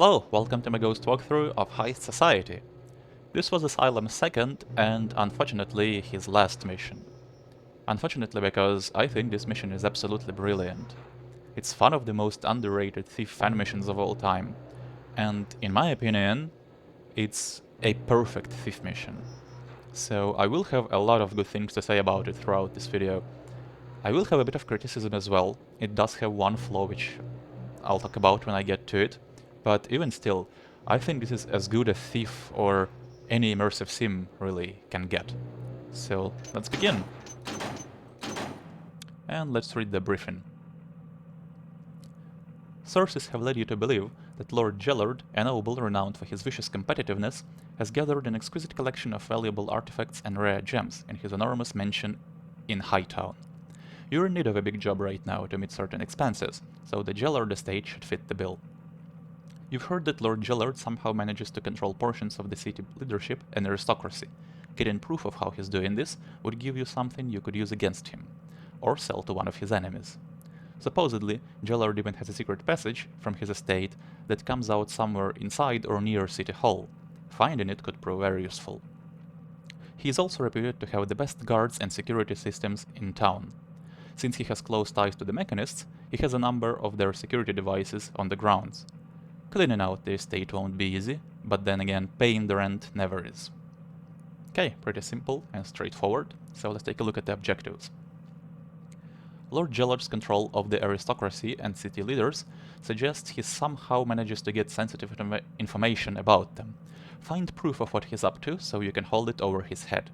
Hello, welcome to my ghost walkthrough of Heist Society. This was AsyluM's second and, unfortunately, his last mission. Unfortunately, because I think this mission is absolutely brilliant. It's one of the most underrated thief fan missions of all time, and in my opinion, it's a perfect thief mission. So I will have a lot of good things to say about it throughout this video. I will have a bit of criticism as well. It does have one flaw which I'll talk about when I get to it, but even still, I think this is as good a thief or any immersive sim really can get. So let's begin. And let's read the briefing. Sources have led you to believe that Lord Gellard, a noble renowned for his vicious competitiveness, has gathered an exquisite collection of valuable artifacts and rare gems in his enormous mansion in Hightown. You're in need of a big job right now to meet certain expenses, so the Gellard estate should fit the bill. You've heard that Lord Gellard somehow manages to control portions of the city leadership and aristocracy. Getting proof of how he's doing this would give you something you could use against him, or sell to one of his enemies. Supposedly, Gellard even has a secret passage from his estate that comes out somewhere inside or near City Hall. Finding it could prove very useful. He is also reputed to have the best guards and security systems in town. Since he has close ties to the Mechanists, he has a number of their security devices on the grounds. Cleaning out the estate won't be easy, but then again, paying the rent never is. Okay, pretty simple and straightforward, so let's take a look at the objectives. Lord Gellard's control of the aristocracy and city leaders suggests he somehow manages to get sensitive information about them. Find proof of what he's up to so you can hold it over his head.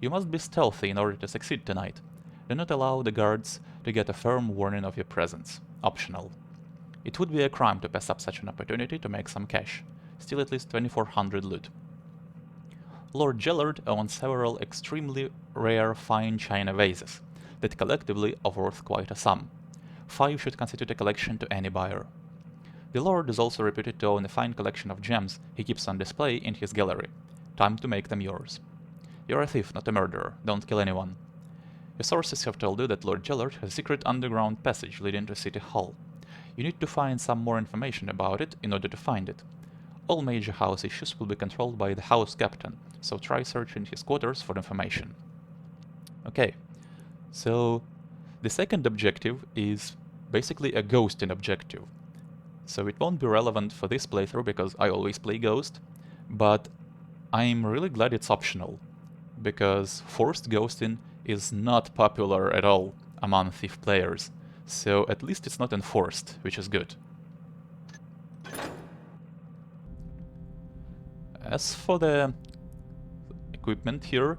You must be stealthy in order to succeed tonight. Do not allow the guards to get a firm warning of your presence. Optional. It would be a crime to pass up such an opportunity to make some cash. Steal at least 2400 loot. Lord Gellard owns several extremely rare fine china vases that collectively are worth quite a sum. 5 should constitute a collection to any buyer. The Lord is also reputed to own a fine collection of gems he keeps on display in his gallery. Time to make them yours. You're a thief, not a murderer. Don't kill anyone. Your sources have told you that Lord Gellard has a secret underground passage leading to City Hall. You need to find some more information about it in order to find it. All major house issues will be controlled by the house captain, so try searching his quarters for information. Okay, so the second objective is basically a ghosting objective. So it won't be relevant for this playthrough because I always play ghost, but I'm really glad it's optional, because forced ghosting is not popular at all among thief players, so at least it's not enforced, which is good. As for the equipment here,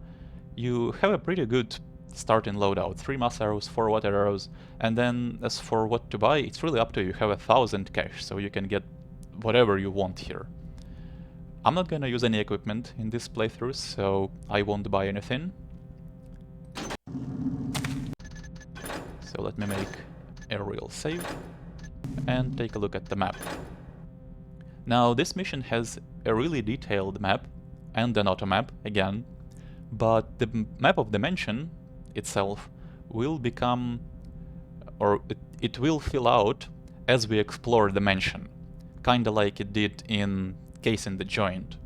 you have a pretty good starting loadout, 3 mass arrows, 4 water arrows, and then as for what to buy, it's really up to you. You have 1000 cash, so you can get whatever you want here. I'm not gonna use any equipment in this playthrough, so I won't buy anything. So let me make a real save and take a look at the map. Now this mission has a really detailed map and an auto map again, but the map of the mansion itself will become, or it will fill out as we explore the mansion, kinda like it did in Case in the Joint.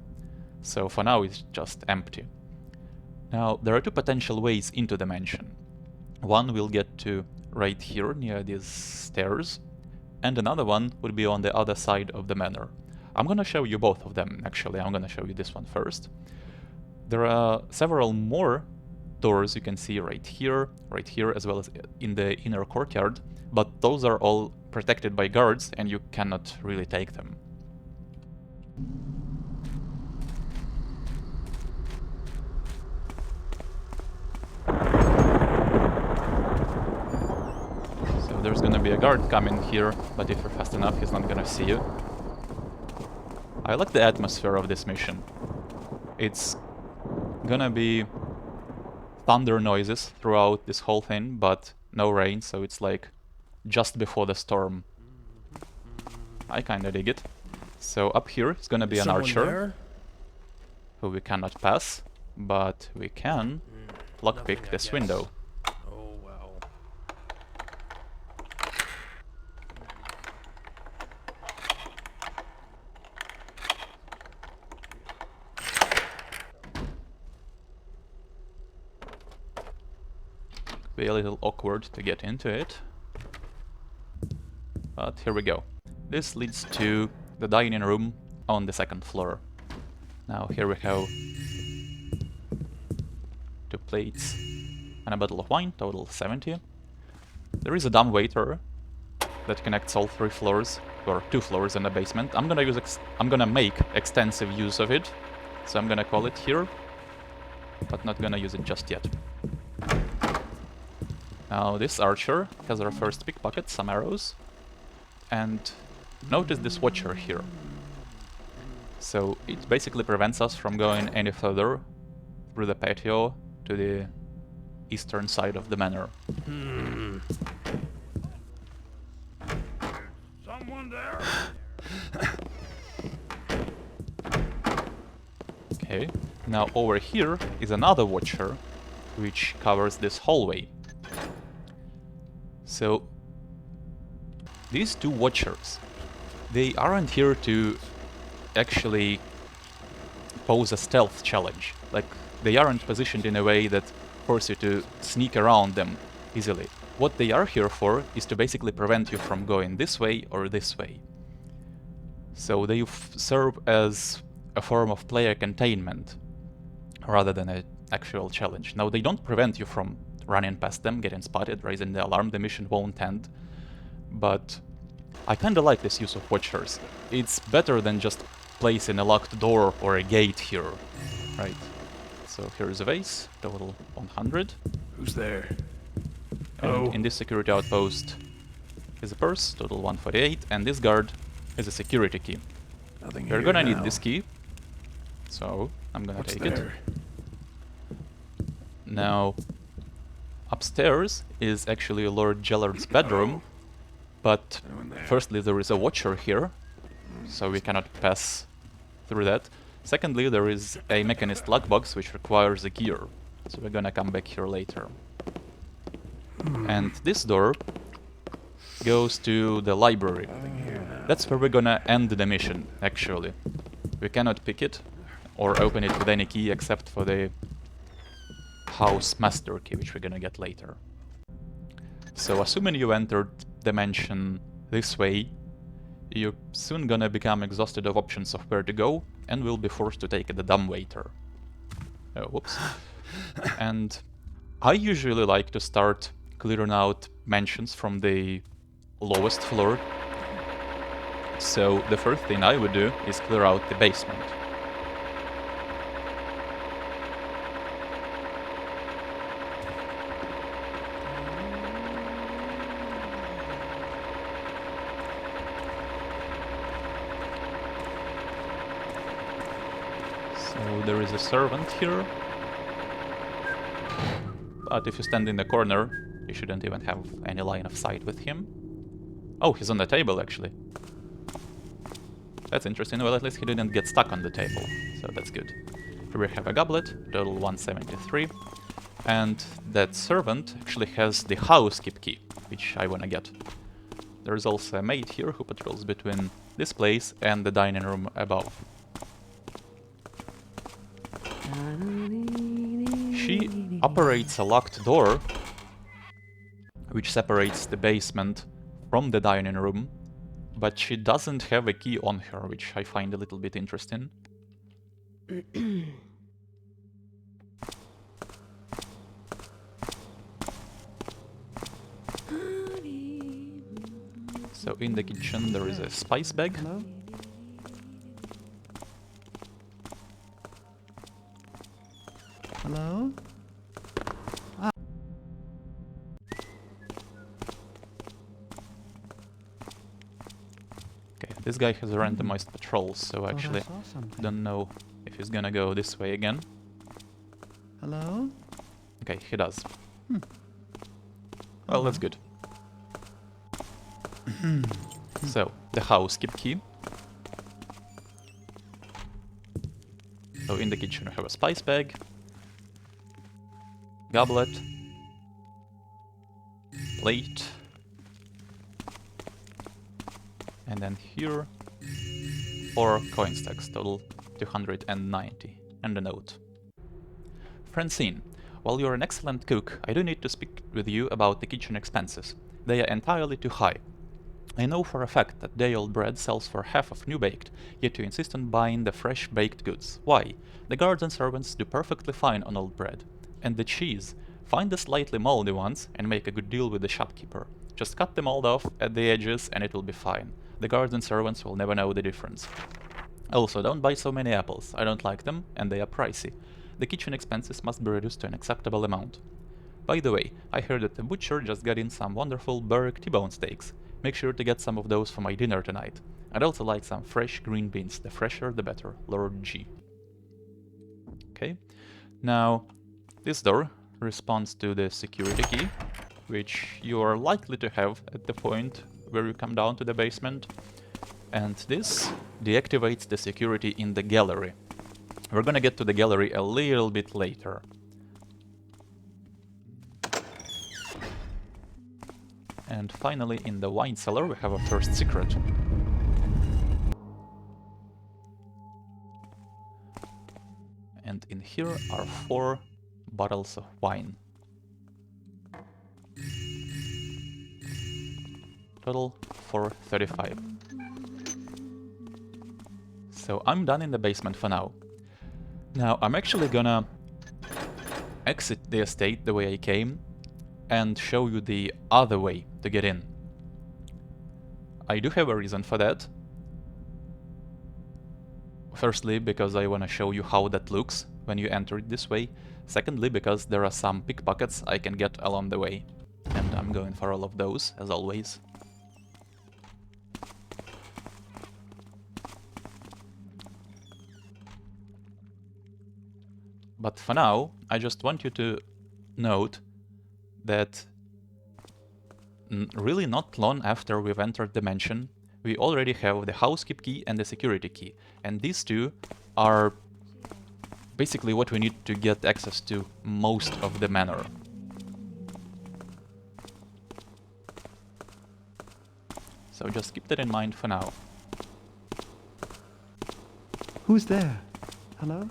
So for now it's just empty. Now there are 2 potential ways into the mansion. One we'll get to right here near these stairs, and another one would be on the other side of the manor. I'm gonna show you both of them, actually. I'm gonna show you this one first. There are several more doors you can see right here, as well as in the inner courtyard, but those are all protected by guards and you cannot really take them. So there's gonna be a guard coming here, but if you're fast enough, he's not gonna see you. I like the atmosphere of this mission. It's gonna be thunder noises throughout this whole thing, but no rain, so it's like just before the storm. I kinda dig it. So up here is gonna be an archer who we cannot pass, but we can lockpick this window. Oh well. be a little awkward to get into it. But here we go. This leads to the dining room on the second floor. Now here we have 2 plates and a bottle of wine, total 70. There is a dumbwaiter that connects all 3 floors, or 2 floors in the basement. I'm gonna make extensive use of it, so I'm gonna call it here, but not gonna use it just yet. Now this archer has our first pickpocket, some arrows, and notice this watcher here. So it basically prevents us from going any further through the patio to the eastern side of the manor. Someone there? Okay, now over here is another watcher, which covers this hallway. So these 2 watchers, they aren't here to actually pose a stealth challenge. Like, they aren't positioned in a way that force you to sneak around them easily. What they are here for is to basically prevent you from going this way or this way. So they serve as a form of player containment rather than an actual challenge. Now, they don't prevent you from running past them, getting spotted, raising the alarm. The mission won't end. But I kinda like this use of watchers. It's better than just placing a locked door or a gate here, right? So here's a vase, total 100. Who's there? And in this security outpost is a purse, total 148, and this guard is a security key. Nothing We're here gonna now. need this key, so I'm gonna What's take there? it. Now, upstairs is actually Lord Gellard's bedroom, but Anyone there? firstly there is a watcher here, so we cannot pass through that. Secondly, there is a Mechanist lockbox which requires a gear, so we're gonna come back here later. And this door goes to the library. That's where we're gonna end the mission, actually. We cannot pick it or open it with any key except for the house master key, which we're gonna get later. So assuming you entered the mansion this way, you're soon gonna become exhausted of options of where to go and will be forced to take the dumbwaiter. Oh, whoops. And I usually like to start clearing out mansions from the lowest floor. So the first thing I would do is clear out the basement. So there is a servant here, but if you stand in the corner, you shouldn't even have any line of sight with him. Oh, he's on the table, actually. That's interesting. Well, at least he didn't get stuck on the table, so that's good. Here we have a goblet, total 173, and that servant actually has the housekeep key, which I wanna get. There's also a maid here who patrols between this place and the dining room above. She operates a locked door, which separates the basement from the dining room, but she doesn't have a key on her, which I find a little bit interesting. So in the kitchen there is a spice bag. Hello? Hello? Okay, this guy has a randomized patrol, so Thought I actually saw something. don't know if he's gonna go this way again. Hello? Okay, he does. Well, that's good. So, the housekeep key. So in the kitchen we have a spice bag, goblet, plate, and then here 4 coin stacks, total 290, and a note. Francine, while you're an excellent cook, I do need to speak with you about the kitchen expenses. They are entirely too high. I know for a fact that day-old bread sells for half of new-baked, yet you insist on buying the fresh baked goods. Why? The guards and servants do perfectly fine on old bread. And the cheese. Find the slightly moldy ones and make a good deal with the shopkeeper. Just cut the mold off at the edges and it will be fine. The guards and servants will never know the difference. Also, don't buy so many apples. I don't like them, and they are pricey. The kitchen expenses must be reduced to an acceptable amount. By the way, I heard that the butcher just got in some wonderful Berwick T-bone steaks. Make sure to get some of those for my dinner tonight. I'd also like some fresh green beans. The fresher, the better. Lord G. Okay. Now, this door responds to the security key, which you are likely to have at the point where you come down to the basement. And this deactivates the security in the gallery. We're gonna get to the gallery a little bit later. And finally, in the wine cellar, we have our first secret. And in here are 4 bottles of wine. Total 435. So I'm done in the basement for now. Now I'm actually gonna exit the estate the way I came and show you the other way to get in. I do have a reason for that. Firstly, because I want to show you how that looks when you enter it this way. Secondly, because there are some pickpockets I can get along the way. And I'm going for all of those, as always. But for now, I just want you to note that really not long after we've entered the mansion, we already have the housekeep key and the security key. And these two are basically what we need to get access to most of the manor. So just keep that in mind for now. Who's there? Hello?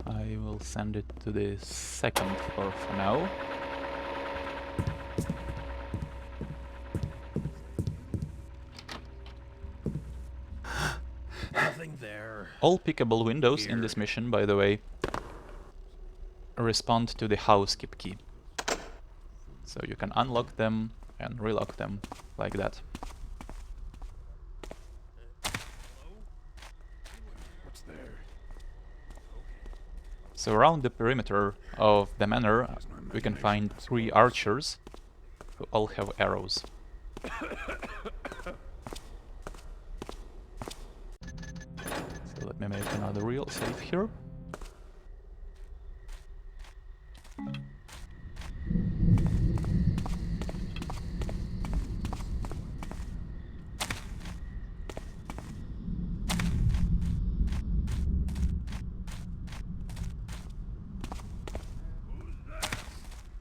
I will send it to the second floor for now. Nothing there. All pickable windows in this mission, by the way, respond to the housekeep key. So you can unlock them and relock them like that. What's there? So around the perimeter of the manor, we can find 3 archers who all have arrows. So let me make another real save here.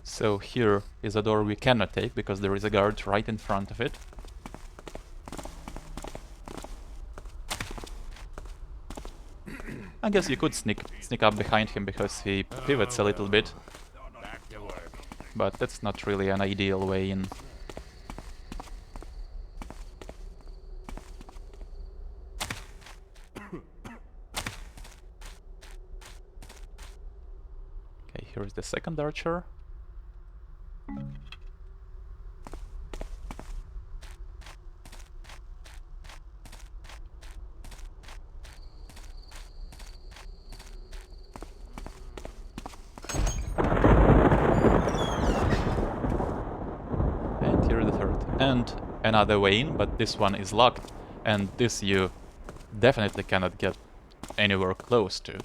So here is a door we cannot take because there is a guard right in front of it. I guess you could sneak up behind him because he pivots a little bit, Back to work. but that's not really an ideal way in. Okay, here is the second archer. And here the third. And another way in, but this one is locked, and this you definitely cannot get anywhere close to.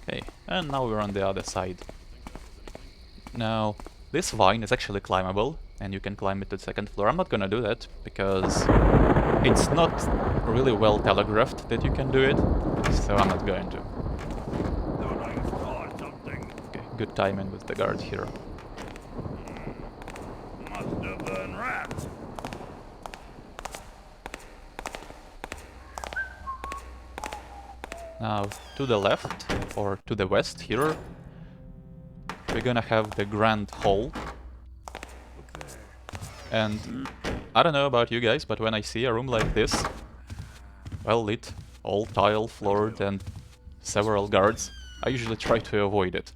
Okay, and now we're on the other side. Now, this vine is actually climbable, and you can climb it to the second floor. I'm not gonna do that, because it's not really well telegraphed that you can do it, so I'm not going to. Thought I saw something. Okay, good timing with the guard here. Must have been rats. Now, to the left, or to the west here, we're gonna have the grand hall. Look there. And I don't know about you guys, but when I see a room like this, well lit, all tile floored and several guards, I usually try to avoid it.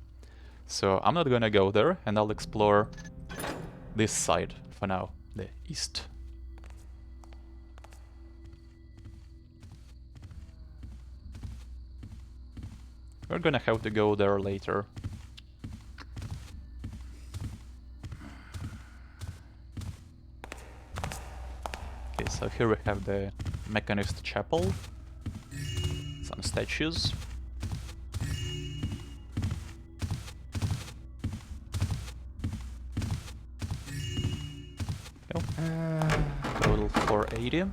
So I'm not gonna go there, and I'll explore this side for now, the east. We're gonna have to go there later. Okay, so here we have the Mechanist Chapel. Some statues. Go. Total 480.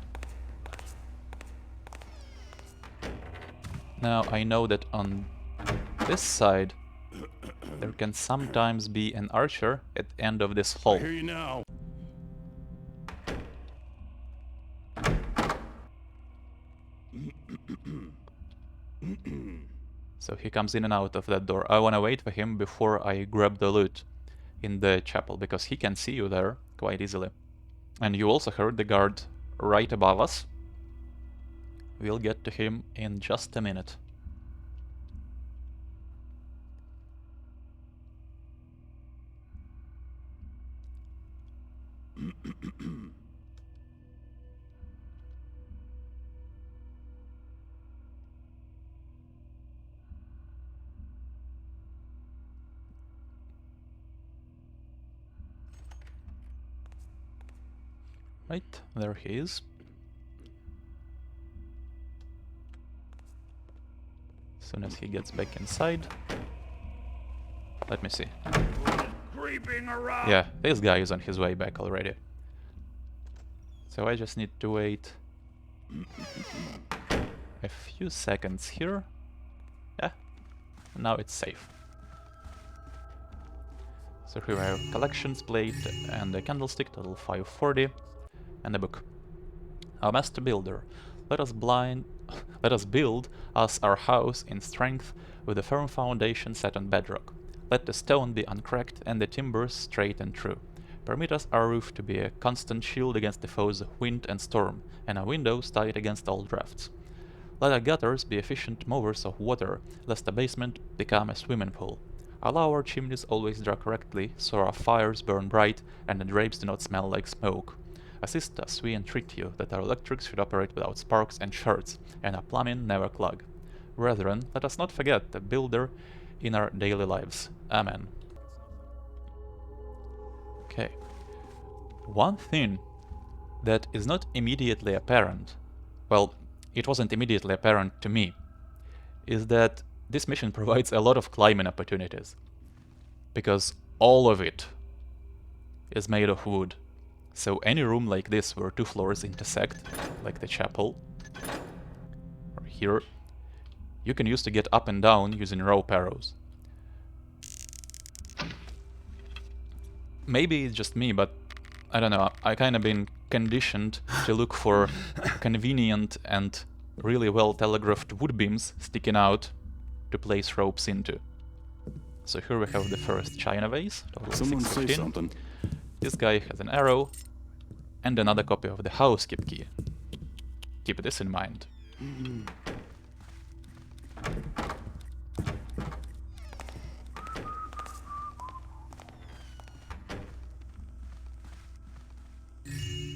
Now I know that on this side there can sometimes be an archer at the end of this hall. I hear you now. So he comes in and out of that door. I wanna wait for him before I grab the loot in the chapel, because he can see you there quite easily. And you also heard the guard right above us. We'll get to him in just a minute. Right, there he is. As soon as he gets back inside. Let me see. Creeping around. Yeah, this guy is on his way back already. So I just need to wait a few seconds here. Yeah, now it's safe. So here we have collections plate and a candlestick, total 540, and a book. Our master builder, let us build us our house in strength with a firm foundation set on bedrock. Let the stone be uncracked and the timbers straight and true. Permit us our roof to be a constant shield against the foes of wind and storm, and our windows tight against all drafts. Let our gutters be efficient movers of water, lest the basement become a swimming pool. Allow our chimneys always draw correctly, so our fires burn bright and the drapes do not smell like smoke. Assist us, we entreat you, that our electrics should operate without sparks and shorts, and our plumbing never clog. Brethren, let us not forget the builder in our daily lives. Amen. Okay. One thing that is not immediately apparent, well, it wasn't immediately apparent to me, is that this mission provides a lot of climbing opportunities. Because all of it is made of wood. So any room like this where two floors intersect, like the chapel, or here, you can use to get up and down using rope arrows. Maybe it's just me, but I don't know, I kinda been conditioned to look for convenient and really well telegraphed wood beams sticking out to place ropes into. So here we have the first china vase, total Someone say 615. something. This guy has an arrow and another copy of the housekeep key. Keep this in mind.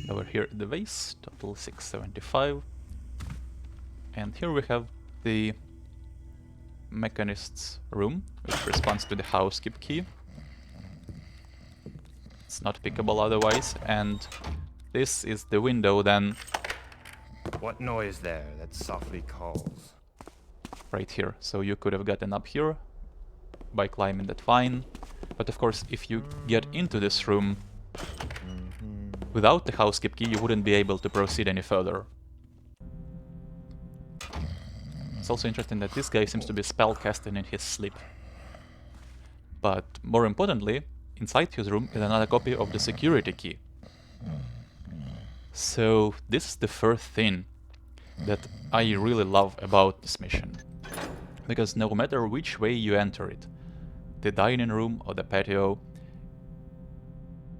Over here the vase, total 675. And here we have the Mechanist's Room, which responds to the housekeep key. It's not pickable otherwise, and this is the window then What noise there that softly calls? right here. So you could have gotten up here by climbing that vine, but of course if you get into this room without the housekeep key, you wouldn't be able to proceed any further. It's also interesting that this guy seems to be spellcasting in his sleep. But more importantly, inside his room is another copy of the security key. So this is the first thing that I really love about this mission. Because no matter which way you enter it, the dining room or the patio,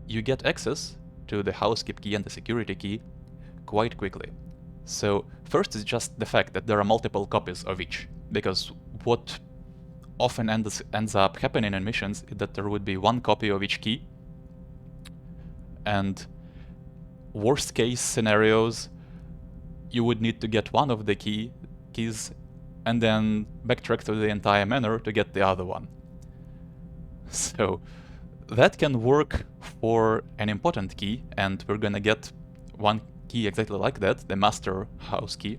you get access to the housekeep key and the security key quite quickly. So first is just the fact that there are multiple copies of each, because what often ends up happening in missions is that there would be one copy of each key, and worst case scenarios, you would need to get one of the keys and then backtrack through the entire manor to get the other one. So that can work for an important key, and we're gonna get one key exactly like that, the master house key,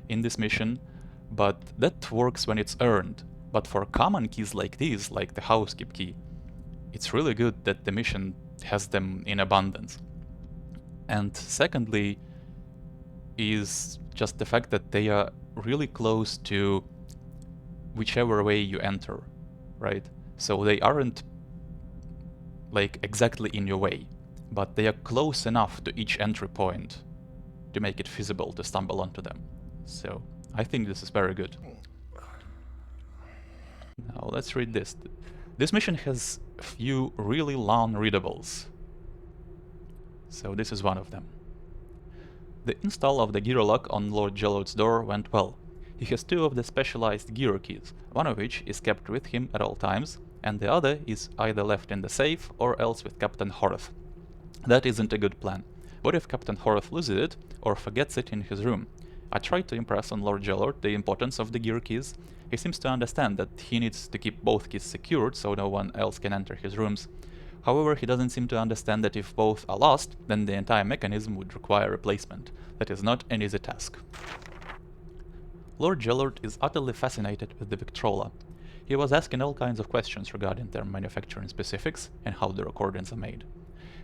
in this mission, but that works when it's earned. But for common keys like these, like the housekeep key, it's really good that the mission has them in abundance. And secondly is just the fact that they are really close to whichever way you enter, right? So they aren't like exactly in your way, but they are close enough to each entry point to make it feasible to stumble onto them. So I think this is very good. Now let's read this. This mission has a few really long readables. So this is one of them. The install of the gear lock on Lord Gellard's door went well. He has two of the specialized gear keys, one of which is kept with him at all times, and the other is either left in the safe or else with Captain Horace. That isn't a good plan. What if Captain Horace loses it or forgets it in his room? I tried to impress on Lord Gellard the importance of the gear keys. He seems to understand that he needs to keep both keys secured so no one else can enter his rooms. However, he doesn't seem to understand that if both are lost, then the entire mechanism would require replacement. That is not an easy task. Lord Gellard is utterly fascinated with the Victrola. He was asking all kinds of questions regarding their manufacturing specifics and how the recordings are made.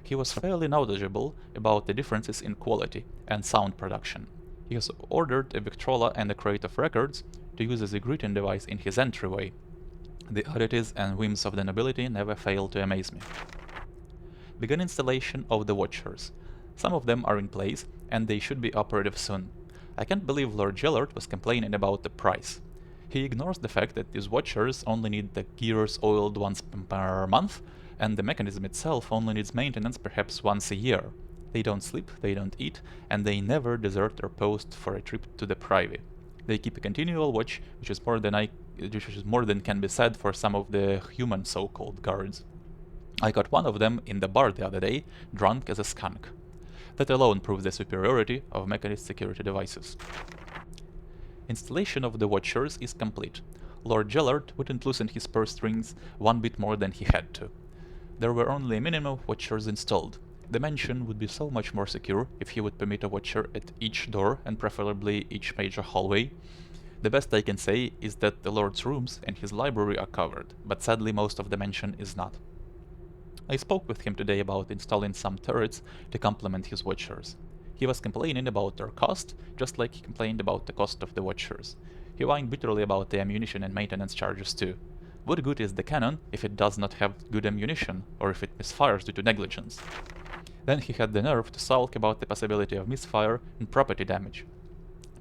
He was fairly knowledgeable about the differences in quality and sound production. He has ordered a Victrola and a crate of records to use as a greeting device in his entryway. The oddities and whims of the nobility never fail to amaze me. Begin installation of the Watchers. Some of them are in place, and they should be operative soon. I can't believe Lord Gellard was complaining about the price. He ignores the fact that these Watchers only need the gears oiled once per month, and the mechanism itself only needs maintenance perhaps once a year. They don't sleep, they don't eat, and they never desert their post for a trip to the privy. They keep a continual watch, which is more than can be said for some of the human so-called guards. I got one of them in the bar the other day, drunk as a skunk. That alone proves the superiority of Mechanist security devices. Installation of the Watchers is complete. Lord Gellard wouldn't loosen his purse strings one bit more than he had to. There were only a minimum of Watchers installed. The mansion would be so much more secure if he would permit a Watcher at each door and preferably each major hallway. The best I can say is that the Lord's rooms and his library are covered, but sadly most of the mansion is not. I spoke with him today about installing some turrets to complement his Watchers. He was complaining about their cost, just like he complained about the cost of the Watchers. He whined bitterly about the ammunition and maintenance charges too. What good is the cannon if it does not have good ammunition, or if it misfires due to negligence? Then he had the nerve to sulk about the possibility of misfire and property damage.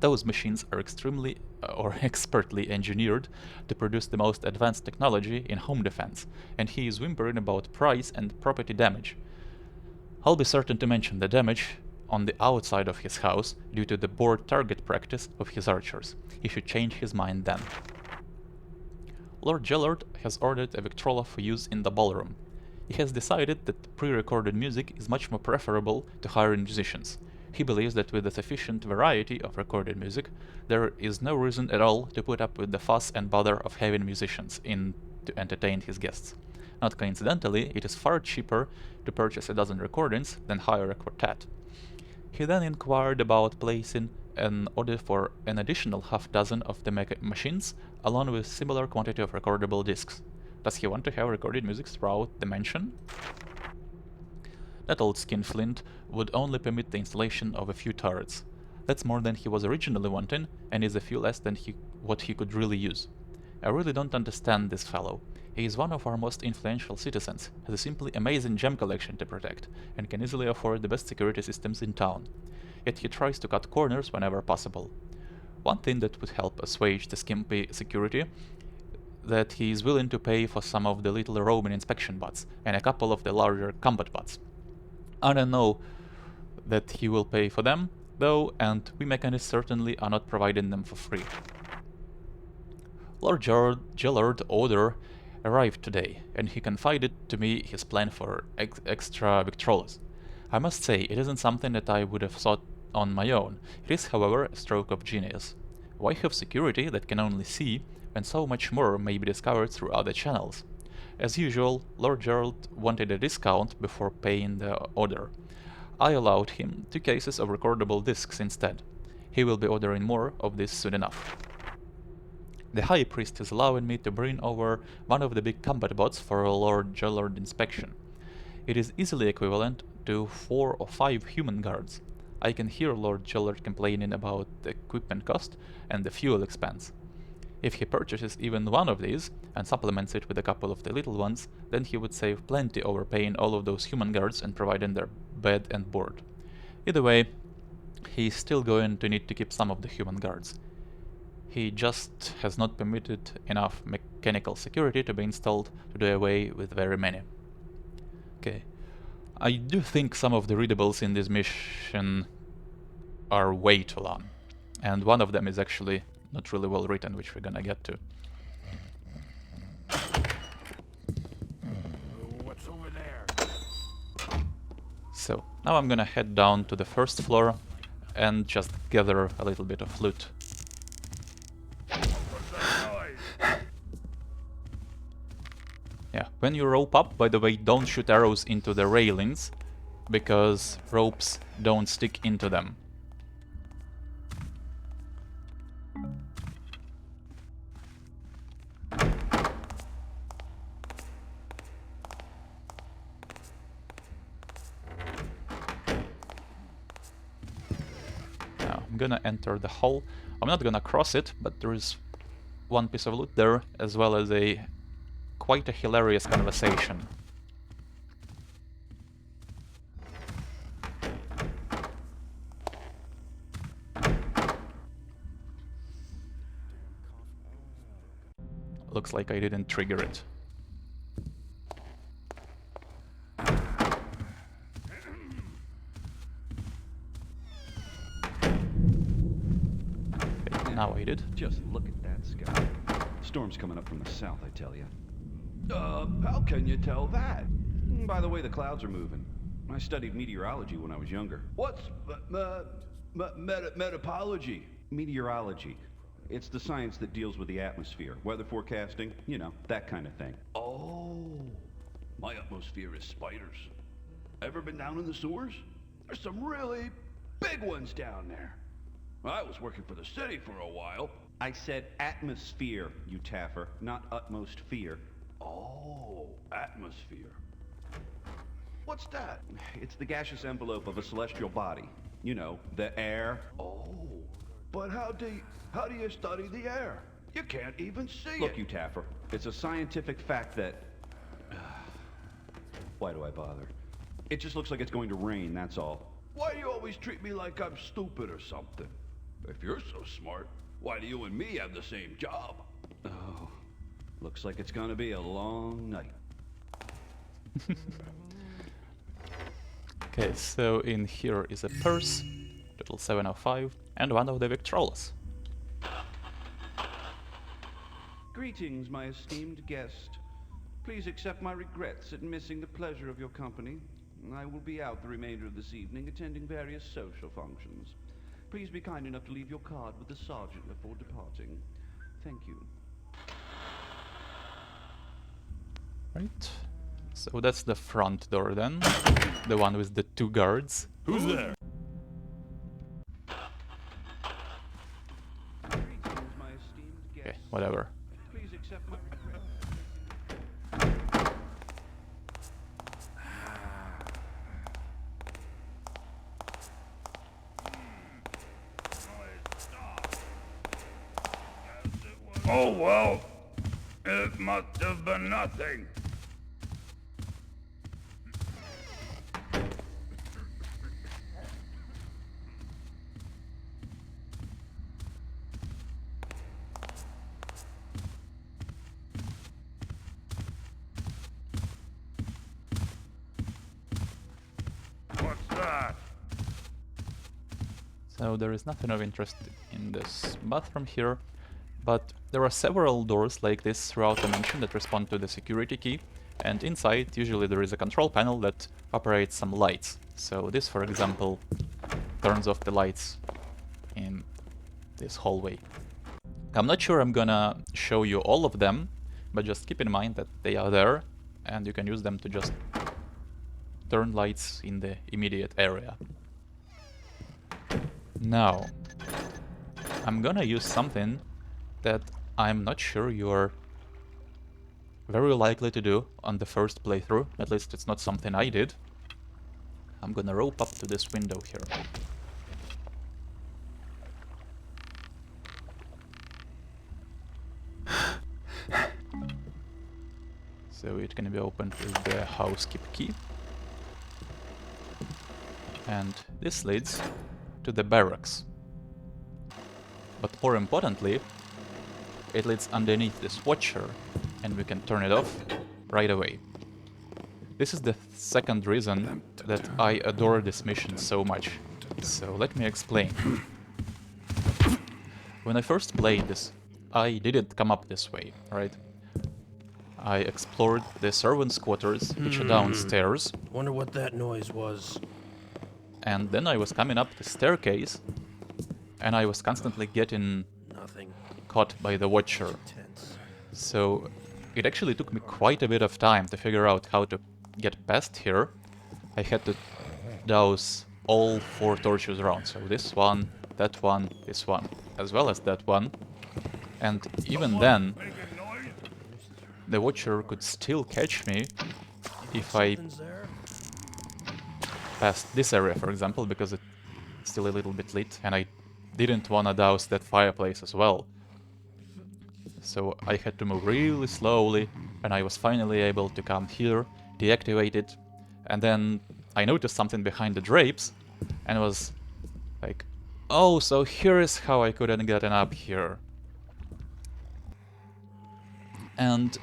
Those machines are extremely or expertly engineered to produce the most advanced technology in home defense, and he is whimpering about price and property damage. I'll be certain to mention the damage on the outside of his house due to the bored target practice of his archers. He should change his mind then. Lord Gellard has ordered a Victrola for use in the ballroom. He has decided that pre-recorded music is much more preferable to hiring musicians. He believes that with a sufficient variety of recorded music, there is no reason at all to put up with the fuss and bother of having musicians in to entertain his guests. Not coincidentally, it is far cheaper to purchase a dozen recordings than hire a quartet. He then inquired about placing an order for an additional half dozen of the machines, along with similar quantity of recordable discs. Does he want to have recorded music throughout the mansion? That old skinflint would only permit the installation of a few turrets. That's more than he was originally wanting, and is a few less than what he could really use. I really don't understand this fellow. He is one of our most influential citizens, has a simply amazing gem collection to protect, and can easily afford the best security systems in town. Yet he tries to cut corners whenever possible. One thing that would help assuage the skimpy security, that he is willing to pay for some of the little Roman inspection bots, and a couple of the larger combat bots. I don't know that he will pay for them, though, and we mechanists certainly are not providing them for free. Lord Gellard order arrived today, and he confided to me his plan for extra victrolas. I must say, it isn't something that I would have thought on my own. It is, however, a stroke of genius. Why have security that can only see, when so much more may be discovered through other channels? As usual, Lord Gerald wanted a discount before paying the order. I allowed him 2 cases of recordable discs instead. He will be ordering more of this soon enough. The High Priest is allowing me to bring over one of the big combat bots for Lord Gellard inspection. It is easily equivalent to 4 or 5 human guards. I can hear Lord Gellard complaining about the equipment cost and the fuel expense. If he purchases even one of these, and supplements it with a couple of the little ones, then he would save plenty overpaying all of those human guards and providing their bed and board. Either way, he's still going to need to keep some of the human guards. He just has not permitted enough mechanical security to be installed to do away with very many. Okay. I do think some of the readables in this mission are way too long, and one of them is actually not really well written, which we're gonna get to. What's over there? So, now I'm gonna head down to the first floor and just gather a little bit of loot. What's that noise? Yeah, when you rope up, by the way, don't shoot arrows into the railings, because ropes don't stick into them. Now, I'm gonna enter the hall. I'm not gonna cross it, but there is one piece of loot there, as well as a quite a hilarious conversation. Looks like I didn't trigger it. Okay, now I did. Just look at that sky. Storm's coming up from the south, I tell you. How can you tell that? By the way, the clouds are moving. I studied meteorology when I was younger. What's metapology? Meteorology. It's the science that deals with the atmosphere, weather forecasting, you know, that kind of thing. Oh, my atmosphere is spiders. Ever been down in the sewers? There's some really big ones down there. I was working for the city for a while. I said atmosphere, you taffer, not utmost fear. Oh, atmosphere. What's that? It's the gaseous envelope of a celestial body. You know, the air. Oh, but how do you study the air? You can't even see it. Look, you taffer, it's a scientific fact that... Why do I bother? It just looks like it's going to rain, that's all. Why do you always treat me like I'm stupid or something? If you're so smart, why do you and me have the same job? Oh, looks like it's gonna be a long night. Okay, so in here is a purse, total 705, and one of the victrolas. Greetings, my esteemed guest. Please accept my regrets at missing the pleasure of your company. I will be out the remainder of this evening attending various social functions. Please be kind enough to leave your card with the sergeant before departing. Thank you. Right. So that's the front door then. The one with the 2 guards. Who's there? Greetings, my esteemed Okay, guests. whatever. Please accept my request. Oh, well, it must have been nothing. What's that? So there is nothing of interest in this bathroom here, but there are several doors like this throughout the mansion that respond to the security key, and inside usually there is a control panel that operates some lights. So this, for example, turns off the lights in this hallway. I'm not sure I'm gonna show you all of them, but just keep in mind that they are there, and you can use them to just turn lights in the immediate area. Now, I'm gonna use something that I'm not sure you're very likely to do on the first playthrough. At least it's not something I did. I'm gonna rope up to this window here. So it can be opened with the housekeep key. And this leads to the barracks. But more importantly, it leads underneath this watcher, and we can turn it off right away. This is the second reason that I adore this mission so much. So let me explain. When I first played this, I didn't come up this way, right? I explored the servants' quarters, which are downstairs, Wonder what that noise was. and then I was coming up the staircase, and I was constantly getting Nothing caught by the watcher. tense. So it actually took me quite a bit of time to figure out how to get past here. I had to douse all 4 torches around, so this one, this one, as well as that one. And even then, Making noise? the watcher could still catch me if I Something's there? passed this area, for example, because it's still a little bit lit, and I didn't want to douse that fireplace as well. So I had to move really slowly, and I was finally able to come here, deactivate it, and then I noticed something behind the drapes, and was like, oh, so here is how I couldn't get up here. And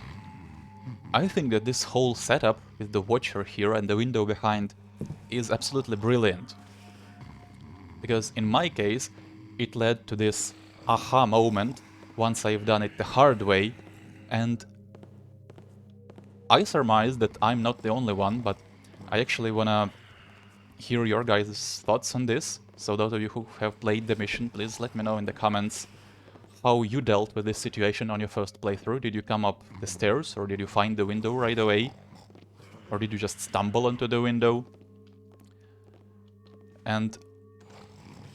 I think that this whole setup with the watcher here and the window behind is absolutely brilliant. Because in my case, it led to this aha moment once I've done it the hard way, and I surmise that I'm not the only one, but I actually wanna hear your guys' thoughts on this. So those of you who have played the mission, please let me know in the comments how you dealt with this situation on your first playthrough. Did you come up the stairs, or did you find the window right away? Or did you just stumble onto the window? And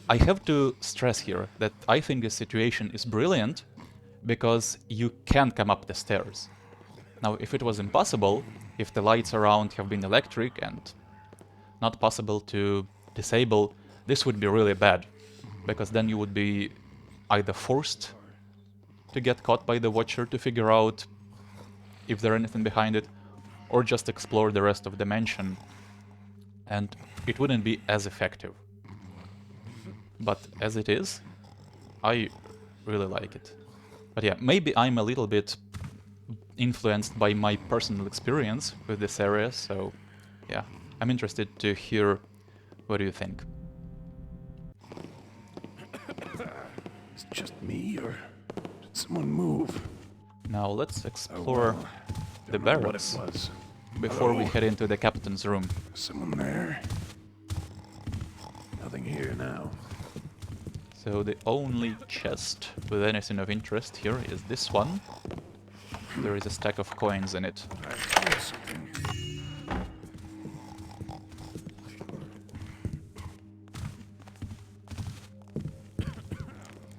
I have to stress here that I think this situation is brilliant because you can come up the stairs. Now, if it was impossible, if the lights around have been electric and not possible to disable, this would be really bad, because then you would be either forced to get caught by the watcher to figure out if there's anything behind it, or just explore the rest of the mansion, and it wouldn't be as effective. But as it is, I really like it. But yeah, maybe I'm a little bit influenced by my personal experience with this area, so yeah, I'm interested to hear what do you think. It's just me, or did someone move? Now let's explore the barracks. What it was. before we head into the captain's room. Someone there? Nothing here now. So the only chest with anything of interest here is this one. There is a stack of coins in it. I feel something.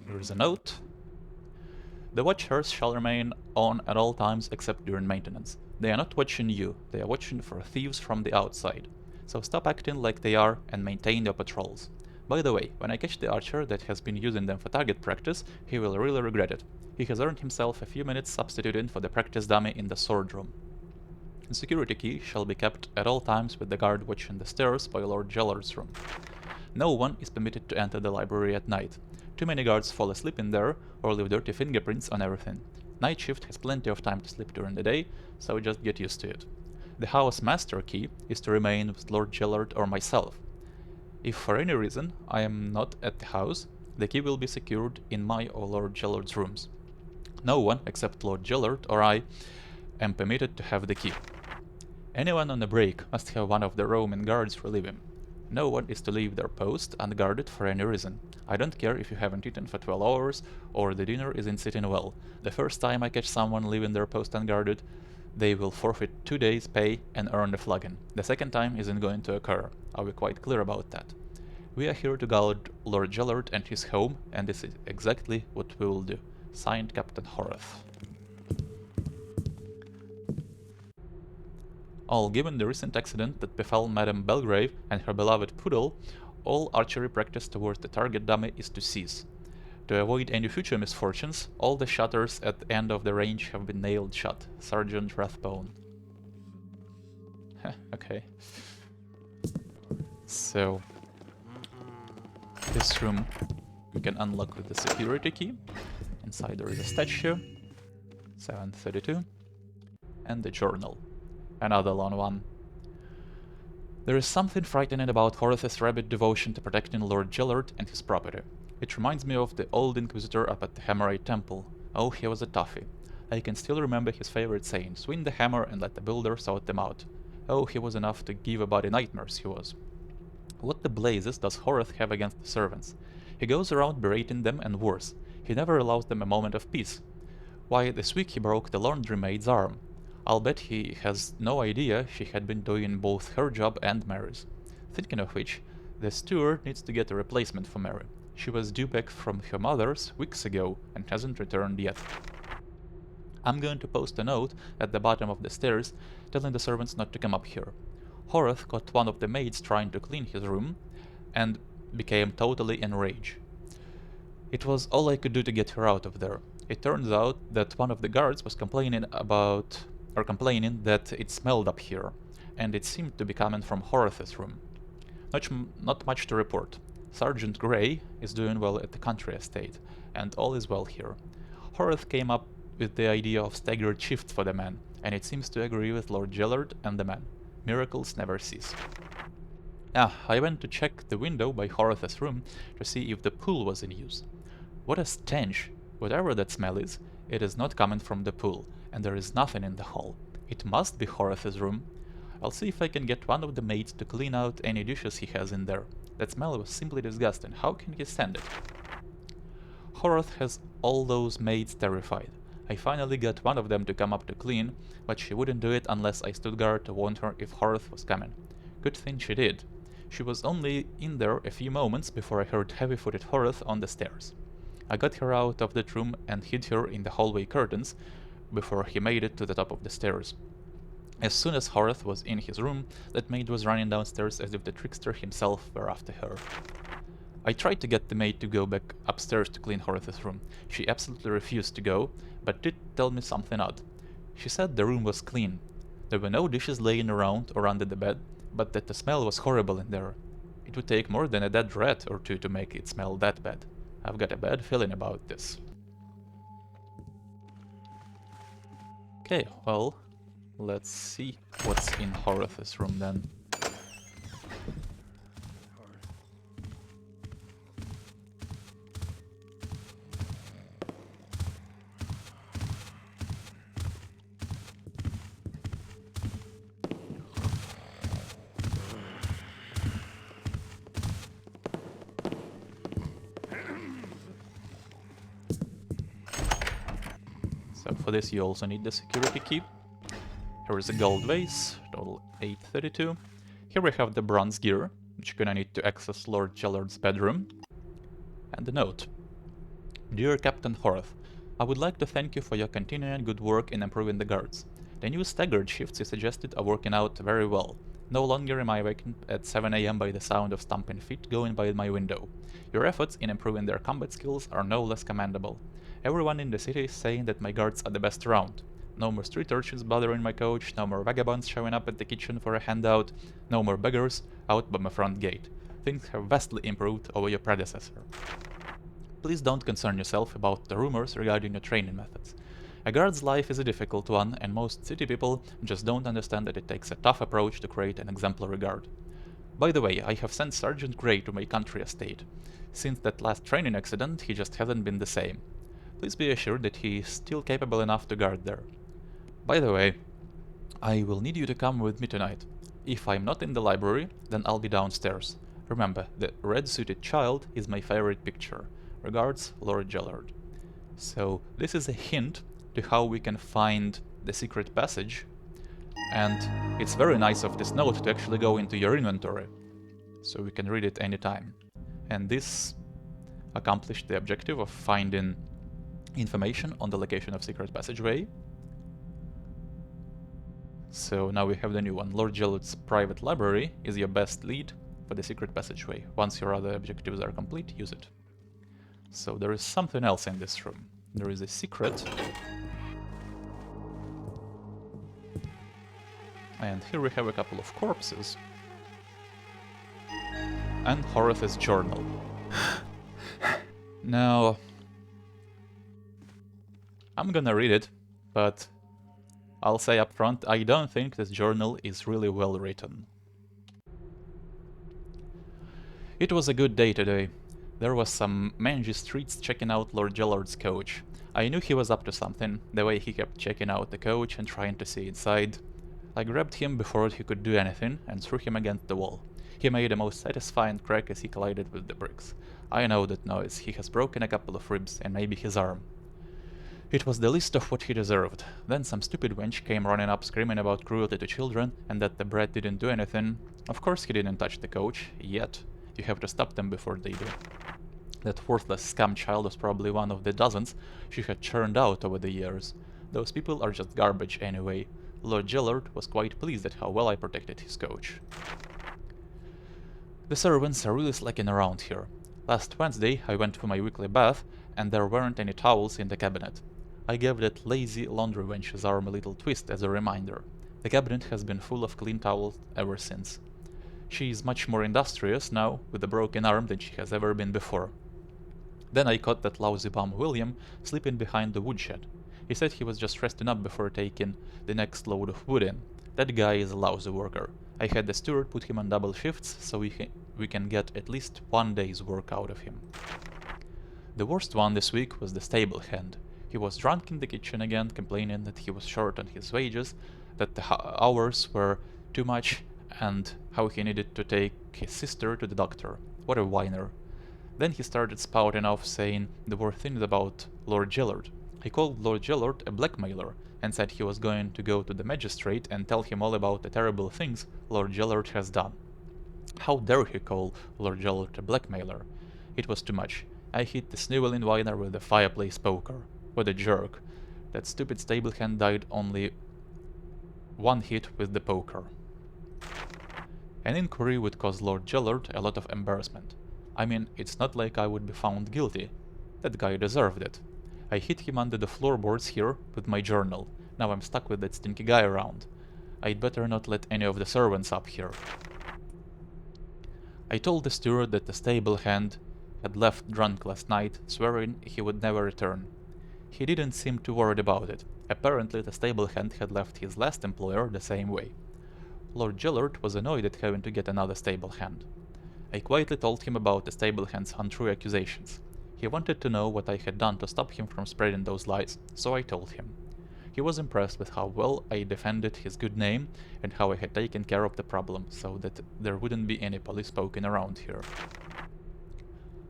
There is a note. The watchers shall remain on at all times except during maintenance. They are not watching you, they are watching for thieves from the outside. So stop acting like they are and maintain your patrols. By the way, when I catch the archer that has been using them for target practice, he will really regret it. He has earned himself a few minutes substituting for the practice dummy in the sword room. The security key shall be kept at all times with the guard watching the stairs by Lord Gellard's room. No one is permitted to enter the library at night. Too many guards fall asleep in there or leave dirty fingerprints on everything. Night shift has plenty of time to sleep during the day, so just get used to it. The house master key is to remain with Lord Gellard or myself. If for any reason I am not at the house, the key will be secured in my or Lord Gellard's rooms. No one, except Lord Gellard or I, am permitted to have the key. Anyone on a break must have one of the Roman guards relieve him. No one is to leave their post unguarded for any reason. I don't care if you haven't eaten for 12 hours or the dinner isn't sitting well. The first time I catch someone leaving their post unguarded, they will forfeit 2 days' pay and earn a flogging. The second time isn't going to occur. Are we quite clear about that? We are here to guard Lord Gellard and his home, and this is exactly what we will do. Signed, Captain Horace. All given the recent accident that befell Madame Belgrave and her beloved poodle, all archery practice towards the target dummy is to cease. To avoid any future misfortunes, all the shutters at the end of the range have been nailed shut. Sergeant Rathbone. Okay. So, this room we can unlock with the security key. Inside there is a statue, 732, and the journal. Another long one. There is something frightening about Horace's rabid devotion to protecting Lord Gellard and his property. It reminds me of the old Inquisitor up at the Hammerite Temple. Oh, he was a toughie. I can still remember his favorite saying, swing the hammer and let the builder sort them out. Oh, he was enough to give a body nightmares, he was. What the blazes does Horace have against the servants? He goes around berating them and worse. He never allows them a moment of peace. Why, this week he broke the laundry maid's arm. I'll bet he has no idea she had been doing both her job and Mary's. Thinking of which, the steward needs to get a replacement for Mary. She was due back from her mother's weeks ago and hasn't returned yet. I'm going to post a note at the bottom of the stairs telling the servants not to come up here. Horace caught one of the maids trying to clean his room and became totally enraged. It was all I could do to get her out of there. It turns out that one of the guards was complaining that it smelled up here, and it seemed to be coming from Horace's room. Not much to report. Sergeant Grey is doing well at the country estate, and all is well here. Horace came up with the idea of staggered shifts for the men, and it seems to agree with Lord Gellard and the men. Miracles never cease. I went to check the window by Horace's room to see if the pool was in use. What a stench! Whatever that smell is, it is not coming from the pool, and there is nothing in the hall. It must be Horace's room. I'll see if I can get one of the maids to clean out any dishes he has in there. That smell was simply disgusting. How can he stand it? Horace has all those maids terrified. I finally got one of them to come up to clean, but she wouldn't do it unless I stood guard to warn her if Horace was coming. Good thing she did. She was only in there a few moments before I heard heavy-footed Horace on the stairs. I got her out of that room and hid her in the hallway curtains before he made it to the top of the stairs. As soon as Horace was in his room, that maid was running downstairs as if the trickster himself were after her. I tried to get the maid to go back upstairs to clean Horace's room. She absolutely refused to go, but did tell me something odd. She said the room was clean. There were no dishes laying around or under the bed, but that the smell was horrible in there. It would take more than a dead rat or two to make it smell that bad. I've got a bad feeling about this. Okay, well, let's see what's in Horace's room then. for this you also need the security key. Here is a gold vase, total 832. Here we have the bronze gear, which you're gonna need to access Lord Gellard's bedroom. And a note. Dear Captain Horace, I would like to thank you for your continuing good work in improving the guards. The new staggered shifts you suggested are working out very well. No longer am I awakened at 7 AM by the sound of stomping feet going by my window. Your efforts in improving their combat skills are no less commendable. Everyone in the city is saying that my guards are the best around. No more street urchins bothering my coach, no more vagabonds showing up at the kitchen for a handout, no more beggars out by my front gate. Things have vastly improved over your predecessor. Please don't concern yourself about the rumors regarding your training methods. A guard's life is a difficult one, and most city people just don't understand that it takes a tough approach to create an exemplary guard. By the way, I have sent Sergeant Grey to my country estate. Since that last training accident, he just hasn't been the same. Please be assured that he is still capable enough to guard there. By the way, I will need you to come with me tonight. If I'm not in the library, then I'll be downstairs. Remember, the red-suited child is my favorite picture. Regards, Lord Gellard. So, this is a hint to how we can find the secret passage, and it's very nice of this note to actually go into your inventory, so we can read it anytime. And this accomplished the objective of finding information on the location of secret passageway. So now we have the new one. Lord Gellard's private library is your best lead for the secret passageway. Once your other objectives are complete, use it. So there is something else in this room. There is a secret. And here we have a couple of corpses. And Horace's journal. Now, I'm gonna read it, but I'll say up front, I don't think this journal is really well written. It was a good day today. There was some mangy streets checking out Lord Gellard's coach. I knew he was up to something, the way he kept checking out the coach and trying to see inside. I grabbed him before he could do anything and threw him against the wall. He made a most satisfying crack as he collided with the bricks. I know that noise. He has broken a couple of ribs and maybe his arm. It was the least of what he deserved. Then some stupid wench came running up screaming about cruelty to children and that the brat didn't do anything. Of course he didn't touch the coach, yet. You have to stop them before they do. That worthless scum child was probably one of the dozens she had churned out over the years. Those people are just garbage anyway. Lord Gellard was quite pleased at how well I protected his coach. The servants are really slacking around here. Last Wednesday I went for my weekly bath and there weren't any towels in the cabinet. I gave that lazy laundry wench's arm a little twist as a reminder. The cabinet has been full of clean towels ever since. She is much more industrious now with a broken arm than she has ever been before. Then I caught that lousy bum William sleeping behind the woodshed. He said he was just resting up before taking the next load of wood in. That guy is a lousy worker. I had the steward put him on double shifts so we can get at least 1 day's work out of him. The worst one this week was the stable hand. He was drunk in the kitchen again, complaining that he was short on his wages, that the hours were too much, and how he needed to take his sister to the doctor. What a whiner. Then he started spouting off saying there were things about Lord Gellard. He called Lord Gellard a blackmailer and said he was going to go to the magistrate and tell him all about the terrible things Lord Gellard has done. How dare he call Lord Gellard a blackmailer? It was too much. I hit the sniveling whiner with the fireplace poker. What a jerk. That stupid stable hand died only one hit with the poker. An inquiry would cause Lord Gellard a lot of embarrassment. I mean, it's not like I would be found guilty. That guy deserved it. I hit him under the floorboards here with my journal. Now I'm stuck with that stinky guy around. I'd better not let any of the servants up here. I told the steward that the stable hand had left drunk last night, swearing he would never return. He didn't seem too worried about it. Apparently the stable hand had left his last employer the same way. Lord Gellard was annoyed at having to get another stable hand. I quietly told him about the stable hand's untrue accusations. He wanted to know what I had done to stop him from spreading those lies, so I told him. He was impressed with how well I defended his good name and how I had taken care of the problem so that there wouldn't be any police poking around here.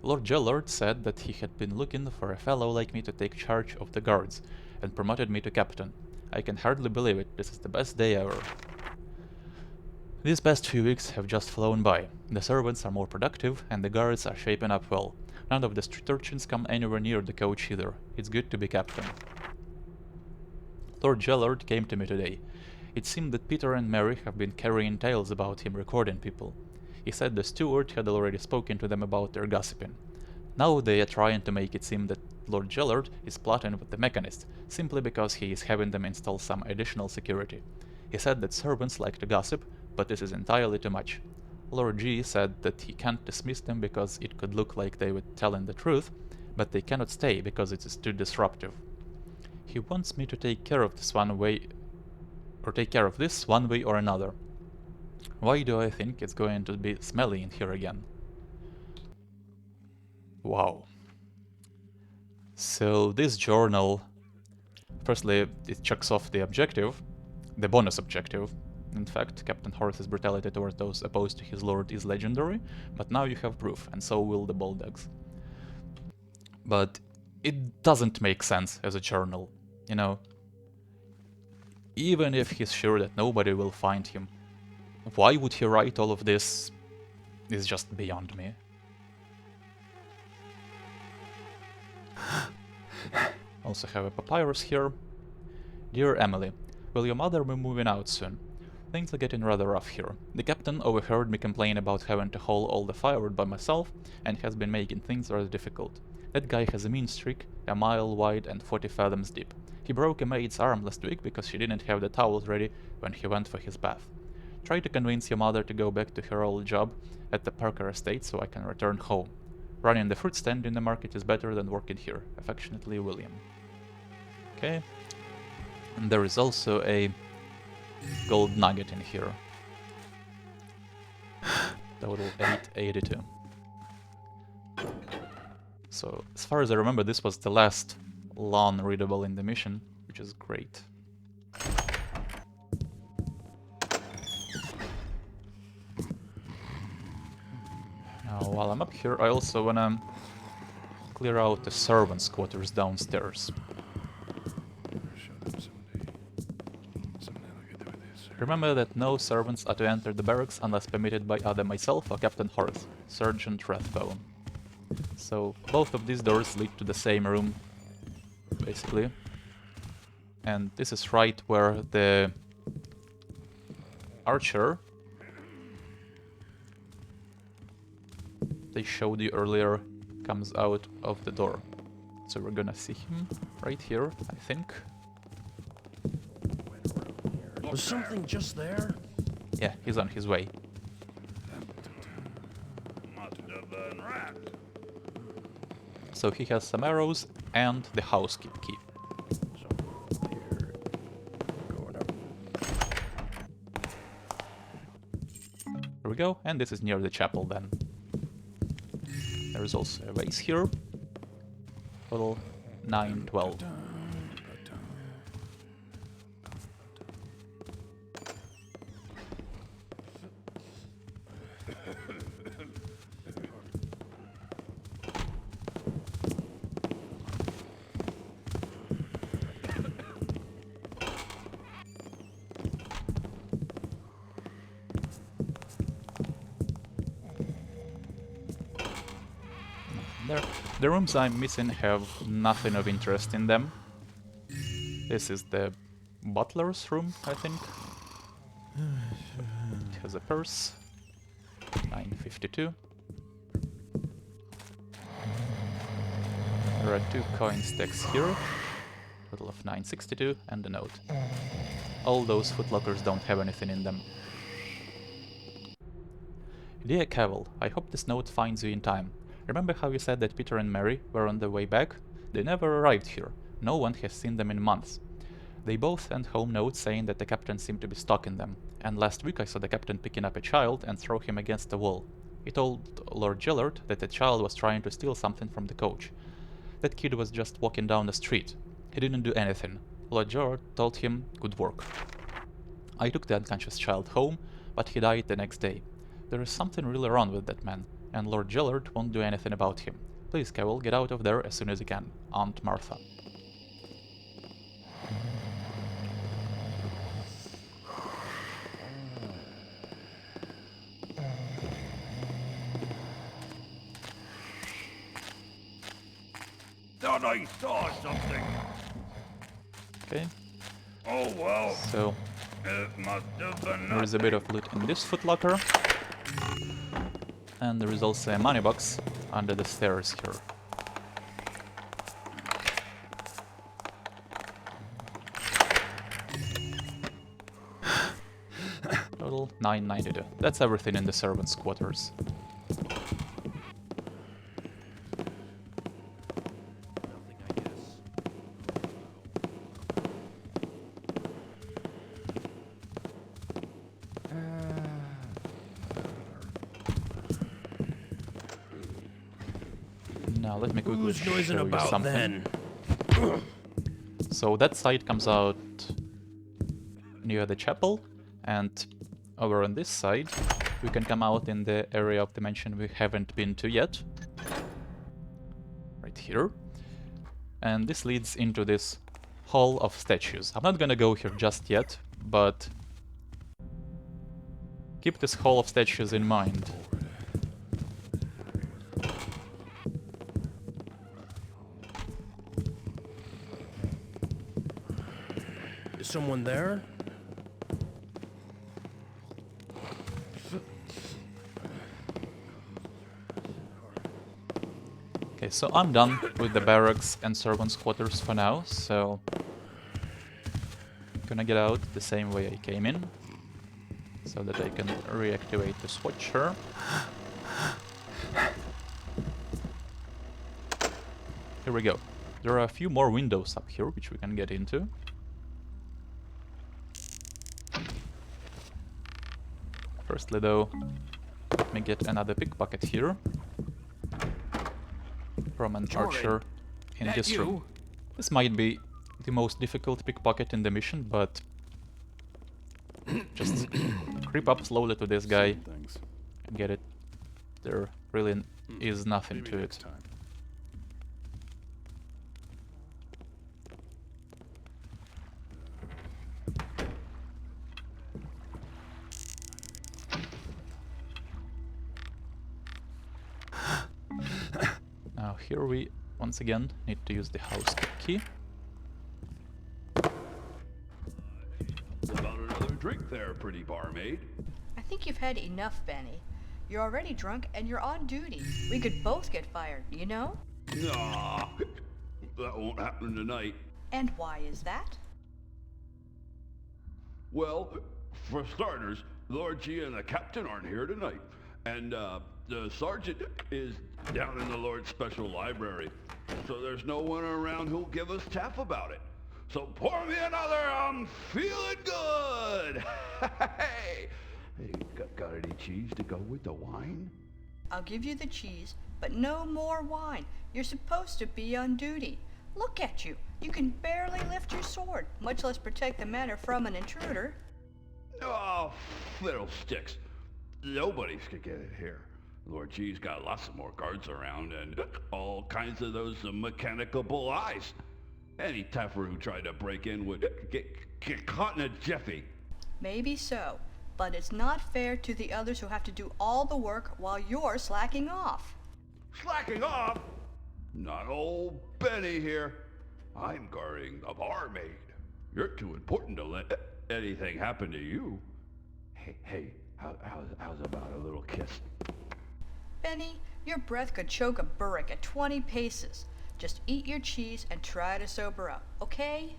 Lord Gellard said that he had been looking for a fellow like me to take charge of the guards, and promoted me to captain. I can hardly believe it, this is the best day ever. These past few weeks have just flown by. The servants are more productive, and the guards are shaping up well. None of the street urchins come anywhere near the coach either. It's good to be captain. Lord Gellard came to me today. It seemed that Peter and Mary have been carrying tales about him recording people. He said the steward had already spoken to them about their gossiping. Now they are trying to make it seem that Lord Gellard is plotting with the Mechanists, simply because he is having them install some additional security. He said that servants like to gossip, but this is entirely too much. Lord G said that he can't dismiss them because it could look like they were telling the truth, but they cannot stay because it is too disruptive. He wants me to take care of this one way or another. Why do I think it's going to be smelly in here again? Wow. So this journal, firstly, it checks off the objective, the bonus objective. In fact, Captain Horace's brutality toward those opposed to his lord is legendary, but now you have proof, and so will the Bulldogs. But it doesn't make sense as a journal, you know. Even if he's sure that nobody will find him, why would he write all of this is just beyond me. Also have a papyrus here. Dear Emily, will your mother be moving out soon? Things are getting rather rough here. The captain overheard me complain about having to haul all the firewood by myself and has been making things rather difficult. That guy has a mean streak, a mile wide and 40 fathoms deep. He broke a maid's arm last week because she didn't have the towels ready when he went for his bath. Try to convince your mother to go back to her old job at the Parker estate so I can return home. Running the fruit stand in the market is better than working here. Affectionately, William. Okay. And there is also a gold nugget in here. Total 882. So, as far as I remember, this was the last lawn readable in the mission, which is great. Now, while I'm up here, I also wanna clear out the servants' quarters downstairs. Remember that no servants are to enter the barracks unless permitted by either myself or Captain Horace, Sergeant Rathbone. So both of these doors lead to the same room, basically. And this is right where the archer they showed you earlier comes out of the door. So we're gonna see him right here, I think. Was something just there? Yeah, he's on his way. Must have been rat. So he has some arrows and the housekeep key. Going up. There we go, and this is near the chapel then. There is also a vase here. Total 912. The rooms I'm missing have nothing of interest in them. This is the butler's room, I think. It has a purse. 952. There are 2 coin stacks here. Total of 962 and a note. All those footlockers don't have anything in them. Dear Cavill, I hope this note finds you in time. Remember how you said that Peter and Mary were on the way back? They never arrived here. No one has seen them in months. They both sent home notes saying that the captain seemed to be stalking them, and last week I saw the captain picking up a child and throw him against the wall. He told Lord Gellard that the child was trying to steal something from the coach. That kid was just walking down the street. He didn't do anything. Lord Gellard told him, good work. I took the unconscious child home, but he died the next day. There is something really wrong with that man, and Lord Gellard won't do anything about him. Please, Cavill, get out of there as soon as you can. Aunt Martha. thought I saw something. Okay, Oh well, so it must have been there is a bit of loot in this footlocker. And there is also a money box under the stairs here. Total 992. That's everything in the servants' quarters. Now let me quickly Who's noising show you about something. then? So that side comes out near the chapel, and over on this side we can come out in the area of the mansion we haven't been to yet. Right here. And this leads into this hall of statues. I'm not gonna go here just yet, but keep this hall of statues in mind. Is someone there? Okay, so I'm done with the barracks and servants' quarters for now, so gonna get out the same way I came in, so that I can reactivate the switcher. Here we go. There are a few more windows up here which we can get into. Firstly though, let me get another pickpocket here from an archer in this room. This might be the most difficult pickpocket in the mission, but just creep up slowly to this guy and get it. There really is nothing to it. Now here we once again need to use the house key. About another drink there, pretty barmaid. I think you've had enough, Benny. You're already drunk and you're on duty. We could both get fired, you know? Nah, that won't happen tonight. And why is that? Well, for starters, Lord G and the captain aren't here tonight. And, the sergeant is down in the Lord's special library. So there's no one around who'll give us taff about it. So pour me another, I'm feeling good! Hey, got any cheese to go with the wine? I'll give you the cheese, but no more wine. You're supposed to be on duty. Look at you. You can barely lift your sword, much less protect the manor from an intruder. Oh, fiddlesticks. Nobody's gonna get it here. Lord G's got lots of more guards around and all kinds of those mechanical eyes. Any taffer who tried to break in would get caught in a jiffy. Maybe so, but it's not fair to the others who have to do all the work while you're slacking off. Slacking off? Not old Benny here. I'm guarding the barmaid. You're too important to let anything happen to you. Hey, how's about a little kiss? Benny, your breath could choke a burrick at 20 paces. Just eat your cheese and try to sober up, okay?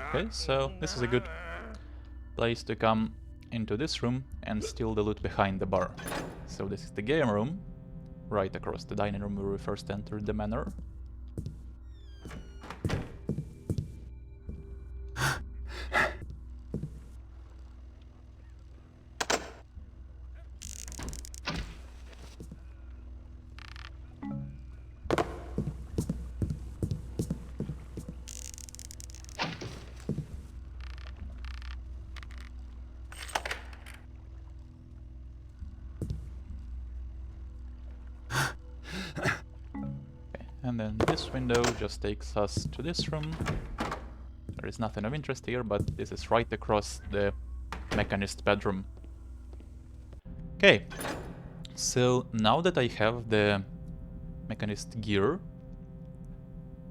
Okay, so this is a good place to come into this room and steal the loot behind the bar. So this is the game room, right across the dining room where we first entered the manor. And then this window just takes us to this room. There is nothing of interest here, but this is right across the Mechanist bedroom. Okay, so now that I have the Mechanist gear.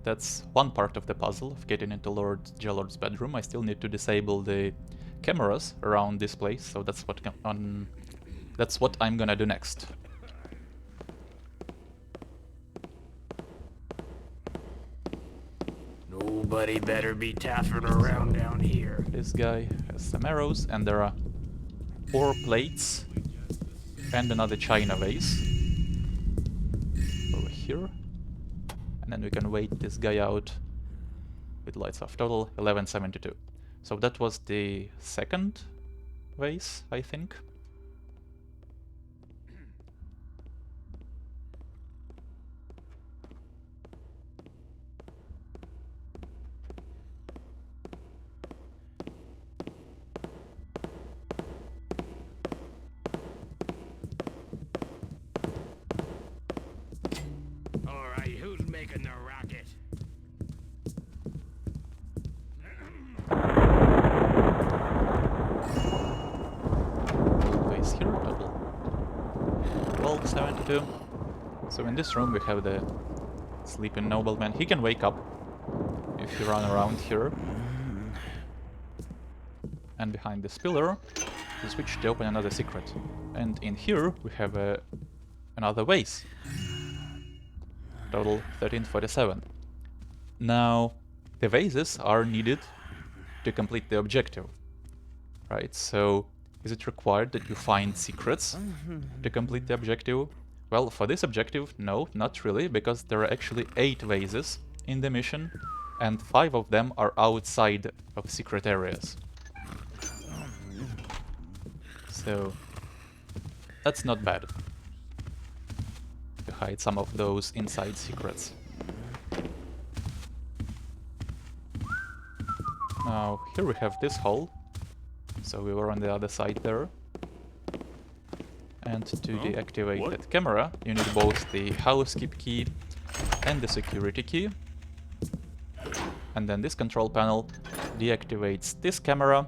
That's one part of the puzzle of getting into Lord Gellard's bedroom. I still need to disable the cameras around this place, so that's what I'm gonna do next. Nobody better be taffing around down here. This guy has some arrows, and there are 4 plates and another china vase over here. And then we can wait this guy out with lights off. Total 1172. So that was the second vase, I think. Alright, who's making the rocket? Vase here, total 1272. So in this room we have the sleeping nobleman. He can wake up if you run around here. And behind this pillar, you switch to open another secret. And in here we have another vase. Total 1347. Now, the vases are needed to complete the objective, right? So, is it required that you find secrets to complete the objective? Well, for this objective, no, not really, because there are actually 8 vases in the mission, and 5 of them are outside of secret areas. So, that's not bad. To hide some of those inside secrets. Now, here we have this hole. So we were on the other side there. And to deactivate that camera, you need both the housekeep key and the security key. And then this control panel deactivates this camera,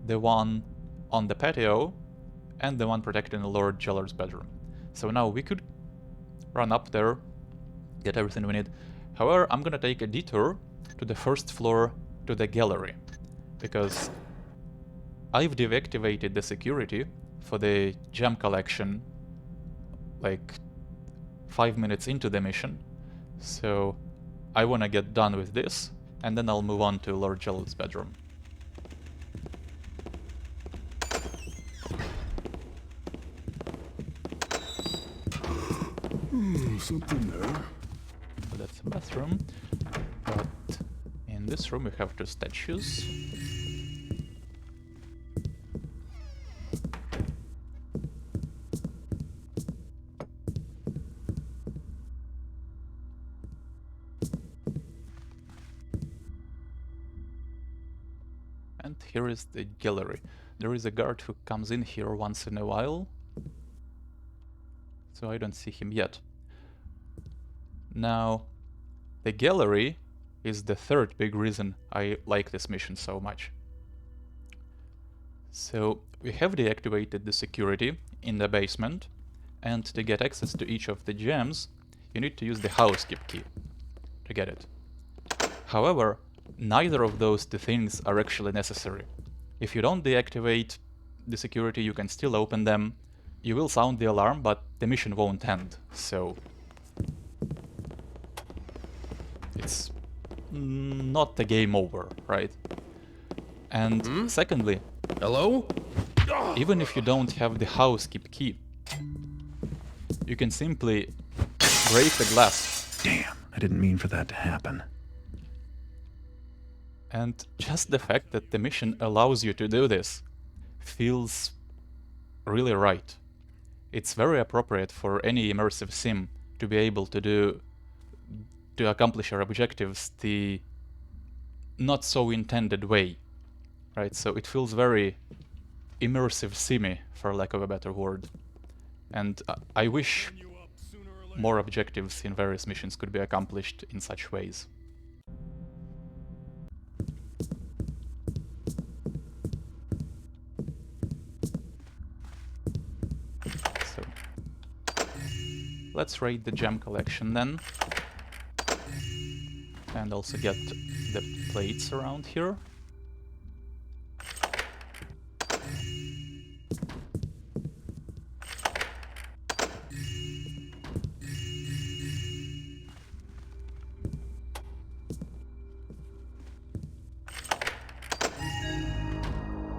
the one on the patio, and the one protecting Lord Gellard's bedroom. So now we could run up there, get everything we need. However, I'm gonna take a detour to the first floor to the gallery, because I've deactivated the security for the gem collection like 5 minutes into the mission. So I wanna get done with this, and then I'll move on to Lord Gellard's bedroom. Something there. So that's the bathroom, but in this room we have 2 statues. And here is the gallery. There is a guard who comes in here once in a while, so I don't see him yet. Now, the gallery is the third big reason I like this mission so much. So, we have deactivated the security in the basement, and to get access to each of the gems, you need to use the housekeep key to get it. However, neither of those 2 things are actually necessary. If you don't deactivate the security, you can still open them. You will sound the alarm, but the mission won't end, so it's not the game over, right? And secondly, Hello? even if you don't have the housekeep key, you can simply break the glass. Damn, I didn't mean for that to happen. And just the fact that the mission allows you to do this feels really right. It's very appropriate for any immersive sim to be able to accomplish your objectives the not so intended way, right? So it feels very immersive simmy, for lack of a better word. And I wish more objectives in various missions could be accomplished in such ways. So let's raid the gem collection then. And also get the plates around here.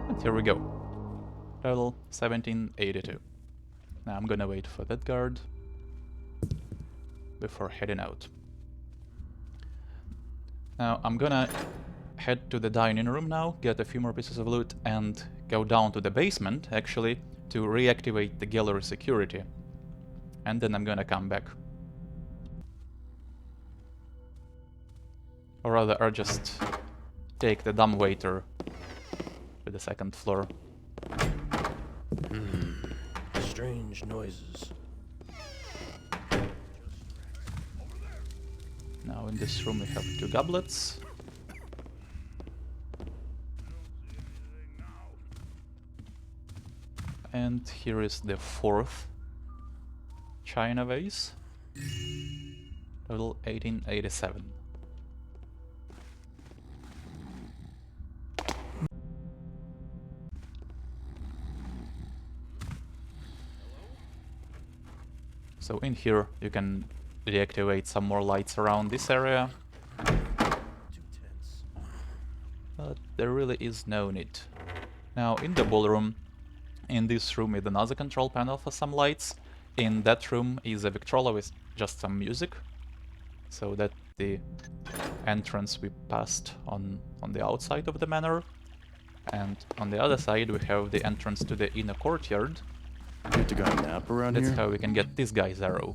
And here we go. Level 1782. Now I'm gonna wait for that guard before heading out. Now I'm gonna head to the dining room now, get a few more pieces of loot, and go down to the basement, actually, to reactivate the gallery security. And then I'm gonna come back. Or rather, I'll just take the dumbwaiter to the second floor. Strange noises. Now in this room we have 2 goblets. And here is the 4th china vase. Total 1887. So in here you can deactivate some more lights around this area. But there really is no need. Now in the ballroom, in this room is another control panel for some lights. In that room is a Victrola with just some music. So that the entrance we passed on the outside of the manor. And on the other side we have the entrance to the inner courtyard. Get to go nap around That's here? how we can get this guy's arrow.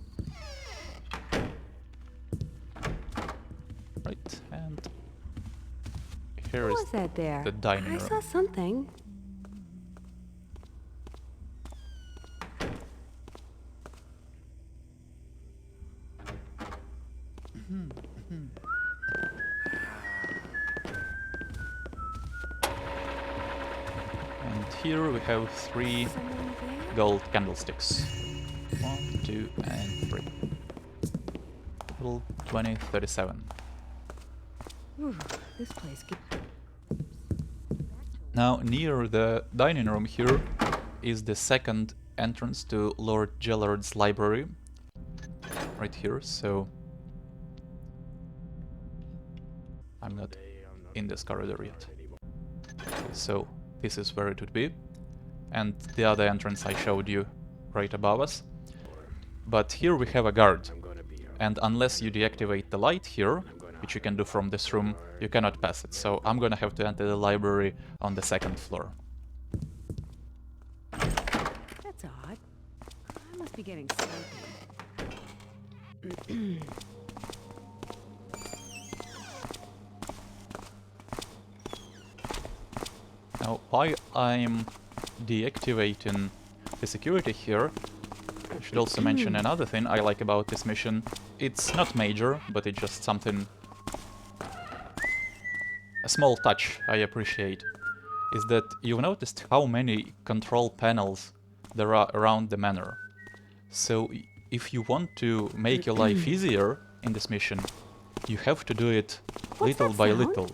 Right, and here What is was that there? the dining I room. saw something. And here we have 3 Someone there? gold candlesticks. 1, 2, and 3. Total 2037. Whew, this place could... Now near the dining room here is the second entrance to Lord Gellard's library. Right here, so I'm not in this corridor yet. Okay, so this is where it would be. And the other entrance I showed you right above us. But here we have a guard. And unless you deactivate the light here, which you can do from this room, you cannot pass it. So I'm gonna have to enter the library on the second floor. That's odd. I must be getting sleepy. Now, while I'm deactivating the security here, I should also mention another thing I like about this mission. It's not major, but it's just something... a small touch I appreciate. Is that you've noticed how many control panels there are around the manor. So if you want to make your life easier in this mission, you have to do it little by little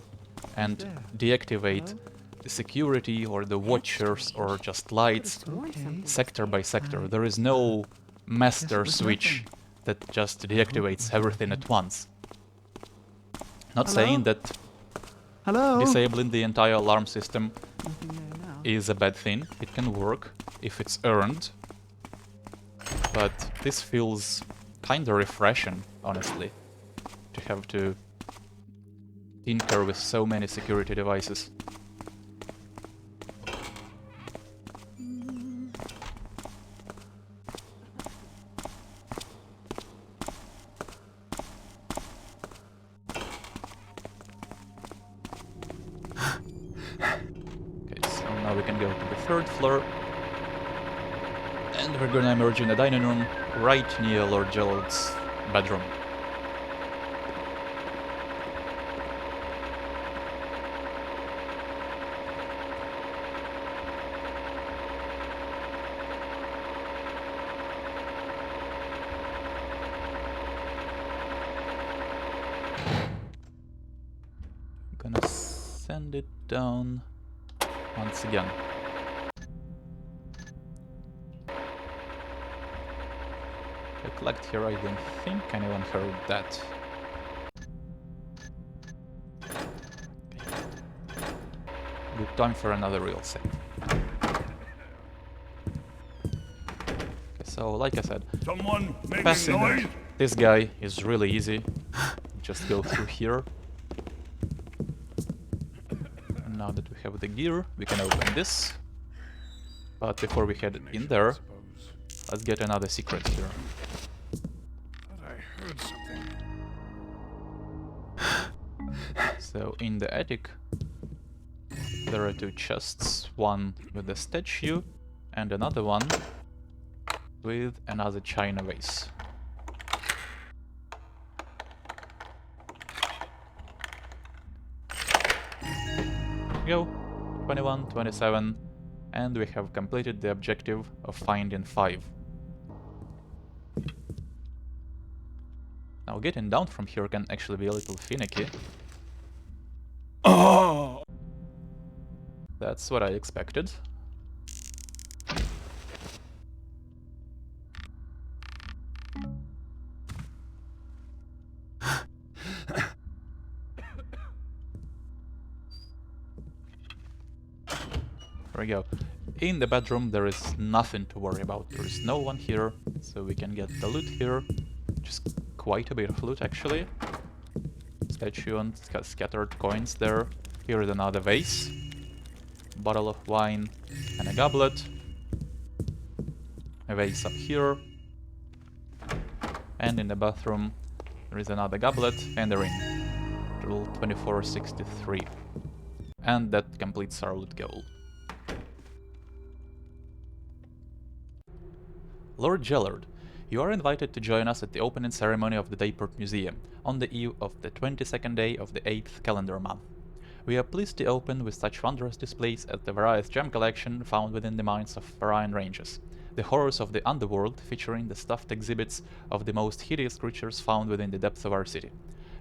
and deactivate the security or the watchers or just lights sector by sector. There is no master switch that just deactivates everything at once. Not saying that disabling the entire alarm system is a bad thing. It can work if it's earned. But this feels kinda refreshing, honestly, to have to tinker with so many security devices. Okay, so now we can go to the 3rd floor. And we're gonna emerge in the dining room right near Lord Gellard's bedroom. down once again. I collect here, I don't think anyone heard that. Good time for another real save. Okay, so like I said, Someone making passing noise? this guy is really easy. Just go through here. And now that we have the gear, we can open this. But before we head in there, let's get another secret here. I heard something. So in the attic, there are two chests, one with a statue and another one with another china vase. Go, 21, 27, and we have completed the objective of finding 5. Now getting down from here can actually be a little finicky. Oh! That's what I expected. There we go. In the bedroom there is nothing to worry about. There is no one here, so we can get the loot here. Just quite a bit of loot actually. Statue and scattered coins there. Here is another vase. Bottle of wine and a goblet. A vase up here. And in the bathroom there is another goblet and a ring. Rule 2463. And that completes our loot goal. Lord Gellard, you are invited to join us at the opening ceremony of the Dayport Museum on the eve of the 22nd day of the 8th calendar month. We are pleased to open with such wondrous displays as the various gem collection found within the mines of Pharaoh Ranges, the horrors of the underworld featuring the stuffed exhibits of the most hideous creatures found within the depths of our city,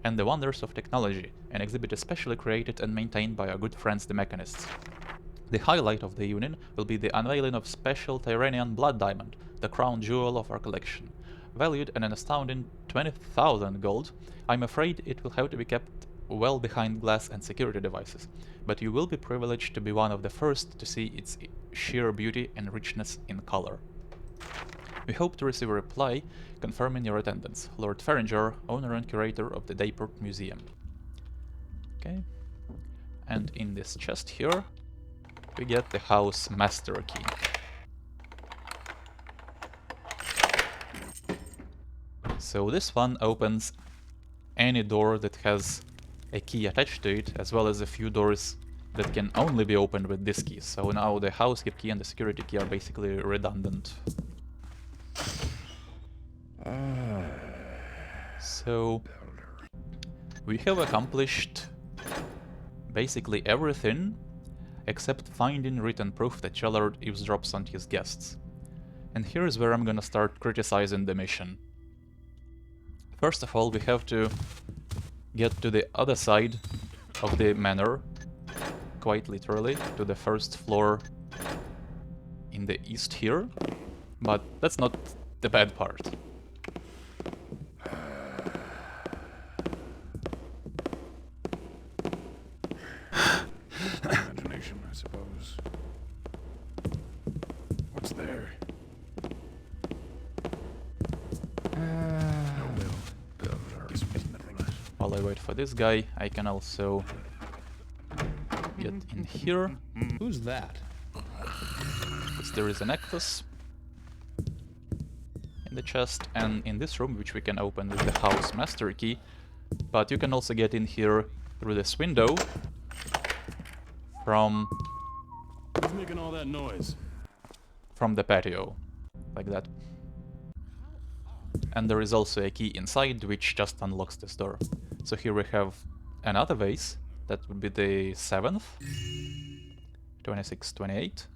and the wonders of technology, an exhibit especially created and maintained by our good friends the Mechanists. The highlight of the evening will be the unveiling of special Tyranian blood diamond, the crown jewel of our collection. Valued at an astounding 20,000 gold, I'm afraid it will have to be kept well behind glass and security devices, but you will be privileged to be one of the first to see its sheer beauty and richness in color. We hope to receive a reply confirming your attendance. Lord Ferringer, owner and curator of the Dayport Museum. Okay, and in this chest here, we get the house master key. So this one opens any door that has a key attached to it, as well as a few doors that can only be opened with this key. So now the housekeep key and the security key are basically redundant. So we have accomplished basically everything except finding written proof that Gellard eavesdrops on his guests. And here is where I'm gonna start criticizing the mission. First of all, we have to get to the other side of the manor, quite literally, to the first floor in the east here, but that's not the bad part. Imagination, I suppose. What's there? While I wait for this guy, I can also get in here. Who's that? Because there is a necklace in the chest, and in this room, which we can open with the house master key. But you can also get in here through this window from Who's making all that noise? the patio, like that. And there is also a key inside, which just unlocks this door. So here we have another vase, that would be the 7th, 26, 28.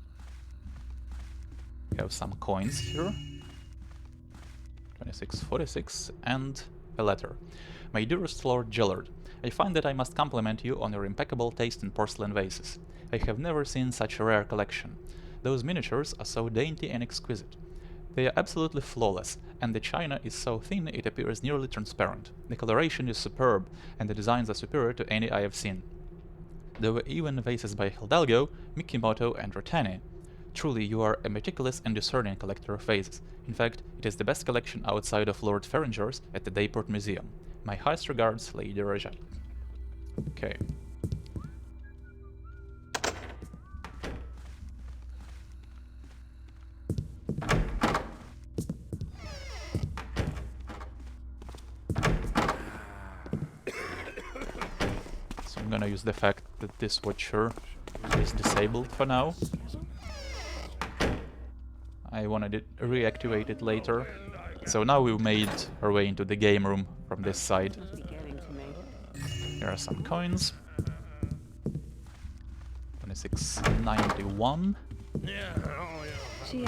We have some coins here, 26, 46, and a letter. My dearest Lord Gellard, I find that I must compliment you on your impeccable taste in porcelain vases. I have never seen such a rare collection. Those miniatures are so dainty and exquisite. They are absolutely flawless, and the china is so thin it appears nearly transparent. The coloration is superb, and the designs are superior to any I have seen. There were even vases by Hidalgo, Mikimoto, and Rotani. Truly, you are a meticulous and discerning collector of vases. In fact, it is the best collection outside of Lord Farringer's at the Dayport Museum. My highest regards, Lady Raja. Okay. So I'm gonna use the fact that this watcher is disabled for now. I wanna reactivate it later. So now we've made our way into the game room from this side. Must be getting to me. Here are some coins. 2691. She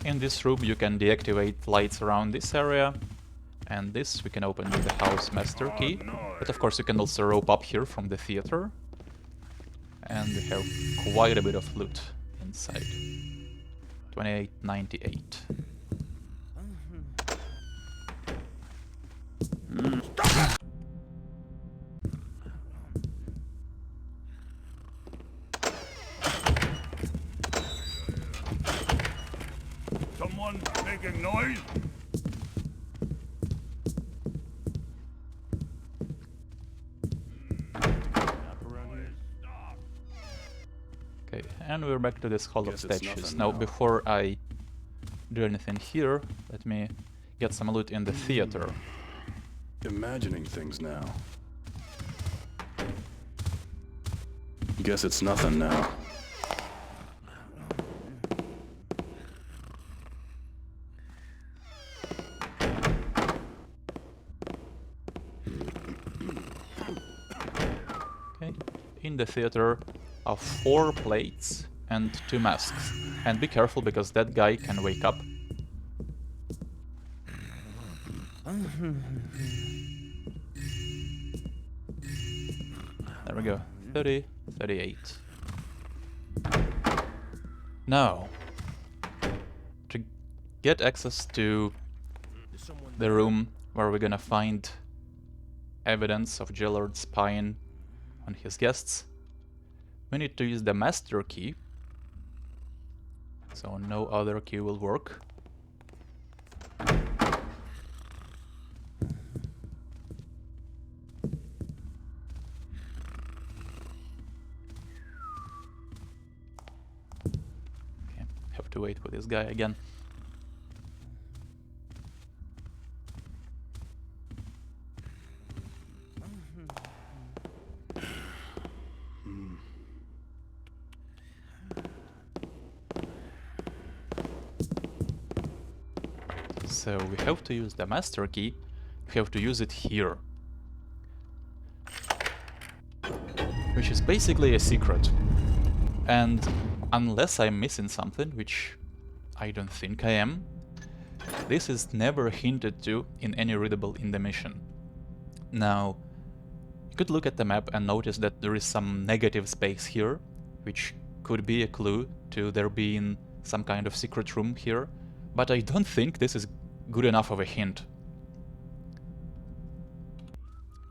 In this room you can deactivate lights around this area. And this we can open with the house master key. But of course you can also rope up here from the theater. And we have quite a bit of loot inside. 2898. Someone making noise? Okay, and we're back to this Hall of Guess it's Statues. nothing Now, now. before I do anything here, let me get some loot in the theater. Imagining things now. Guess it's nothing now. Okay, in the theater are 4 plates and 2 masks. And be careful because that guy can wake up. There we go. 30, 38. Now, to get access to the room where we're gonna find evidence of Gellard spying on his guests, we need to use the master key. So no other key will work. Okay, have to wait for this guy again. So we have to use the master key, we have to use it here. Which is basically a secret. And unless I'm missing something, which I don't think I am, this is never hinted to in any readable in the mission. Now, you could look at the map and notice that there is some negative space here, which could be a clue to there being some kind of secret room here, but I don't think this is good enough of a hint.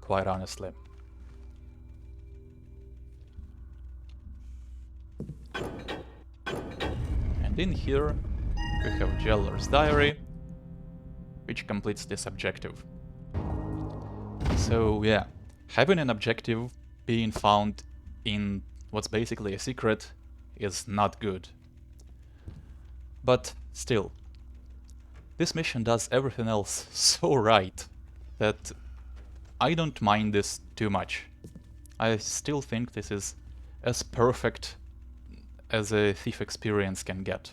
Quite honestly. And in here we have Gellard's diary, which completes this objective. So yeah, having an objective being found in what's basically a secret is not good. But still, this mission does everything else so right that I don't mind this too much. I still think this is as perfect as a thief experience can get.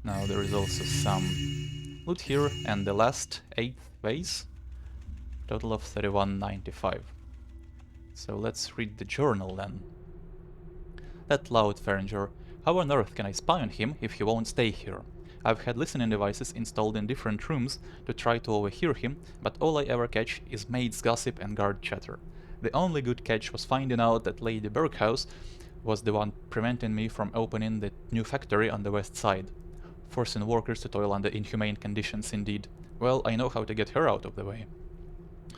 Now there is also some loot here, and the last 8th vase, total of 3195. So let's read the journal then. That loud Farringer. How on earth can I spy on him if he won't stay here? I've had listening devices installed in different rooms to try to overhear him, but all I ever catch is maids' gossip and guard chatter. The only good catch was finding out that Lady Berghaus was the one preventing me from opening the new factory on the west side. Forcing workers to toil under inhumane conditions indeed. Well, I know how to get her out of the way.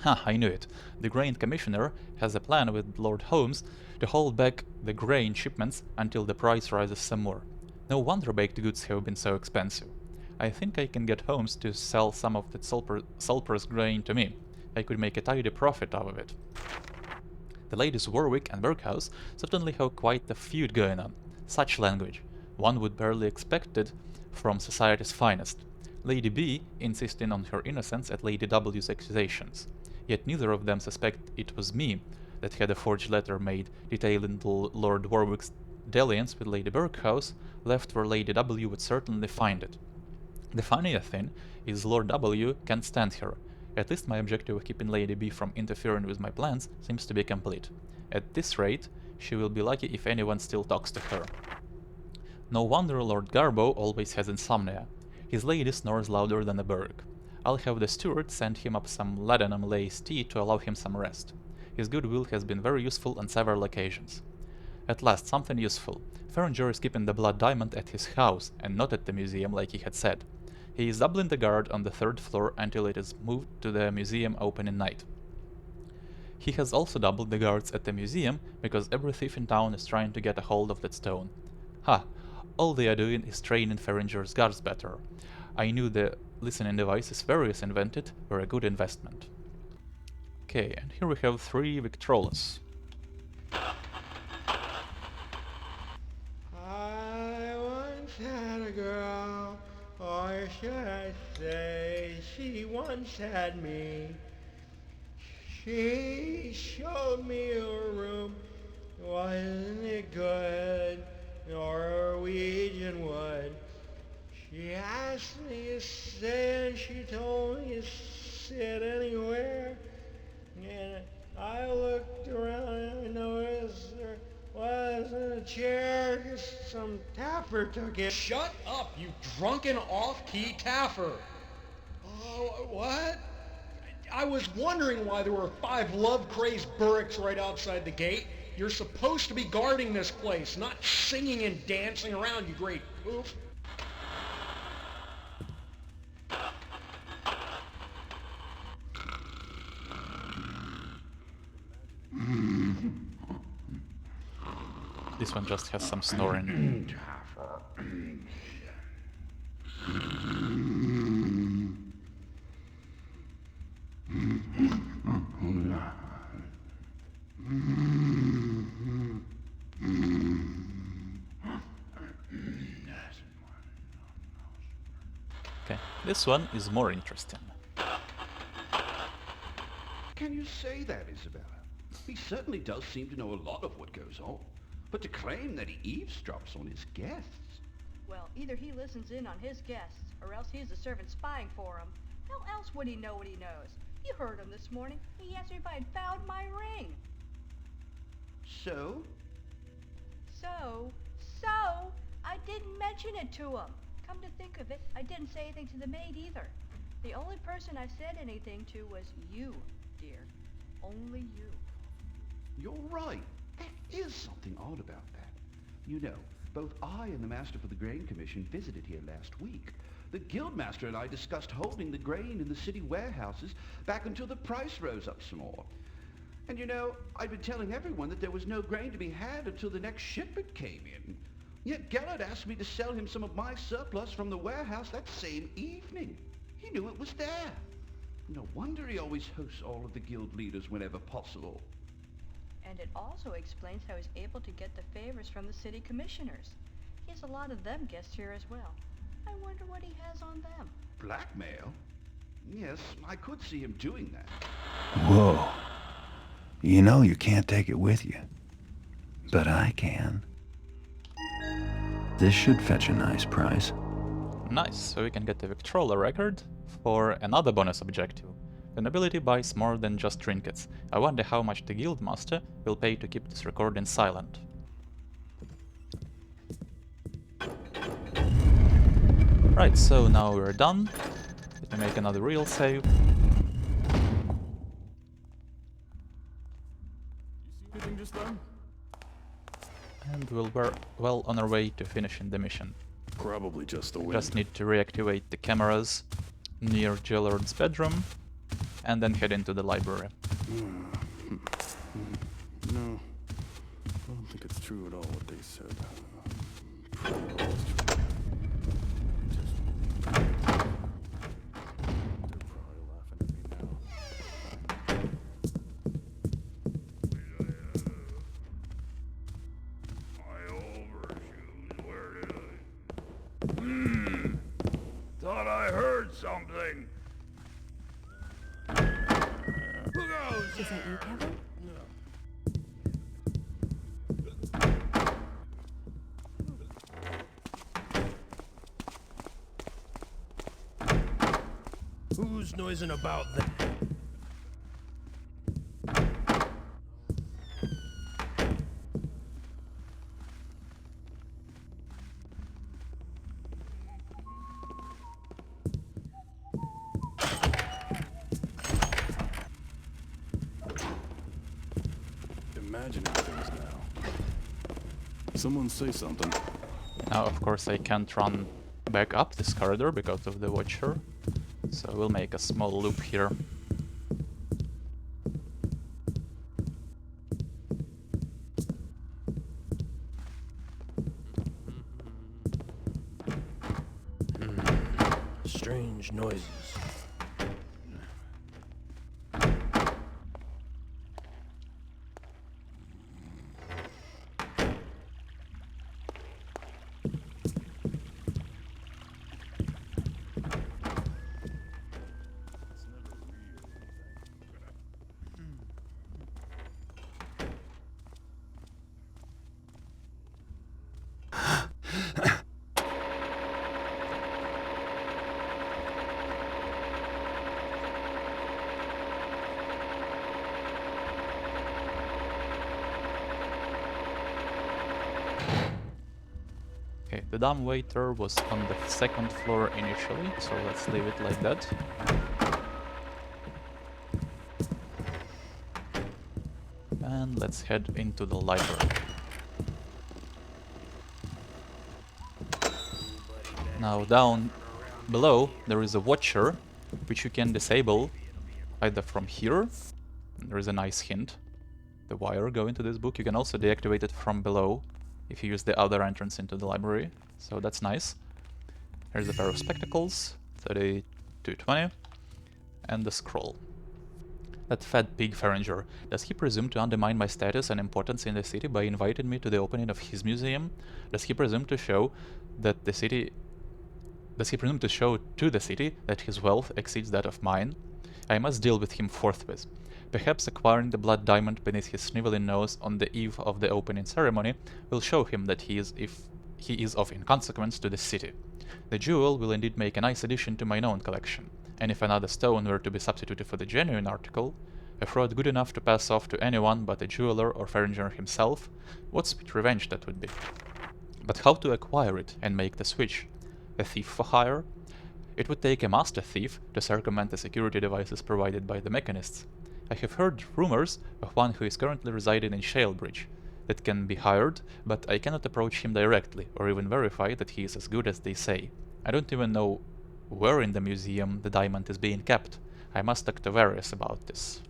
Ha, I knew it. The Grain Commissioner has a plan with Lord Holmes to hold back the grain shipments until the price rises some more. No wonder baked goods have been so expensive. I think I can get Holmes to sell some of that sulphurous grain to me. I could make a tidy profit out of it. The ladies Warwick and Berghaus certainly have quite a feud going on. Such language. One would barely expect it from society's finest. Lady B insisting on her innocence at Lady W's accusations. Yet neither of them suspect it was me that had a forged letter made detailing Lord Warwick's dalliance with Lady Berghaus left where Lady W would certainly find it. The funnier thing is Lord W can't stand her. At least my objective of keeping Lady B from interfering with my plans seems to be complete. At this rate, she will be lucky if anyone still talks to her. No wonder Lord Garbo always has insomnia. His lady snores louder than a berg. I'll have the steward send him up some laudanum laced tea to allow him some rest. His goodwill has been very useful on several occasions. At last, something useful. Ferringer is keeping the Blood Diamond at his house, and not at the museum like he had said. He is doubling the guard on the 3rd floor until it is moved to the museum opening night. He has also doubled the guards at the museum, because every thief in town is trying to get a hold of that stone. Ha! All they are doing is training Ferringer's guards better. I knew the listening devices Various invented were a good investment. Okay, and here we have 3 Victrolas. I once had a girl, or should I say, she once had me. She showed me her room, wasn't it good? Norwegian wood. She asked me to sit, and she told me to sit anywhere. And I looked around and I noticed there wasn't a chair, just some taffer took it. Shut up, you drunken off-key taffer! Oh, what? I was wondering why there were 5 love-crazed Burricks right outside the gate. You're supposed to be guarding this place, not singing and dancing around, you great poof. This one just has some snoring. Okay, this one is more interesting. Can you say that, Isabella? He certainly does seem to know a lot of what goes on. But to claim that he eavesdrops on his guests... Well, either he listens in on his guests, or else he's a servant spying for him. How else would he know what he knows? You heard him this morning. He asked me if I had found my ring. So? So, I didn't mention it to him. Come to think of it, I didn't say anything to the maid either. The only person I said anything to was you, dear. Only you. You're right. There is something odd about that. You know, both I and the Master for the Grain Commission visited here last week. The Guildmaster and I discussed holding the grain in the city warehouses back until the price rose up some more. And you know, I'd been telling everyone that there was no grain to be had until the next shipment came in. Yet Gellard asked me to sell him some of my surplus from the warehouse that same evening. He knew it was there. No wonder he always hosts all of the guild leaders whenever possible. And it also explains how he's able to get the favors from the city commissioners. He has a lot of them guests here as well. I wonder what he has on them. Blackmail? Yes, I could see him doing that. Whoa. You know you can't take it with you. But I can. This should fetch a nice price. Nice, so we can get the Victrola record for another bonus objective. The nobility buys more than just trinkets. I wonder how much the Guildmaster will pay to keep this recording silent. Right, so now we're done. Let me make another real save. Anything just then? And we're well on our way to finishing the mission. Probably just the wind. Just need to reactivate the cameras near Gellard's bedroom and then head into the library. No, I don't think it's true at all what they said. Probably it's true. They're probably laughing at me now. My overshoes, where did I... Thought I heard something. Who goes Is that you, Kevin? Who's noising about that? Imagining things now. Someone say something. Now, of course, I can't run back up this corridor because of the Watcher, so we'll make a small loop here. Strange noises. Okay, the dumbwaiter was on the second floor initially, so let's leave it like that. And let's head into the library. Now down below there is a Watcher, which you can disable either from here. There is a nice hint. The wire going to this book. You can also deactivate it from below if you use the other entrance into the library, so that's nice. Here's a pair of spectacles, 3220, and the scroll. That fat pig Feringer, does he presume to undermine my status and importance in the city by inviting me to the opening of his museum? Does he presume to show that the city... Does he presume to show to the city that his wealth exceeds that of mine? I must deal with him forthwith. Perhaps acquiring the blood diamond beneath his sniveling nose on the eve of the opening ceremony will show him that he is of inconsequence to the city. The jewel will indeed make a nice addition to my known collection, and if another stone were to be substituted for the genuine article, a fraud good enough to pass off to anyone but a jeweler or Feringer himself, what sweet revenge that would be. But how to acquire it and make the switch? A thief for hire? It would take a master thief to circumvent the security devices provided by the Mechanists. I have heard rumors of one who is currently residing in Shalebridge that can be hired, but I cannot approach him directly or even verify that he is as good as they say. I don't even know where in the museum the diamond is being kept. I must talk to Various about this.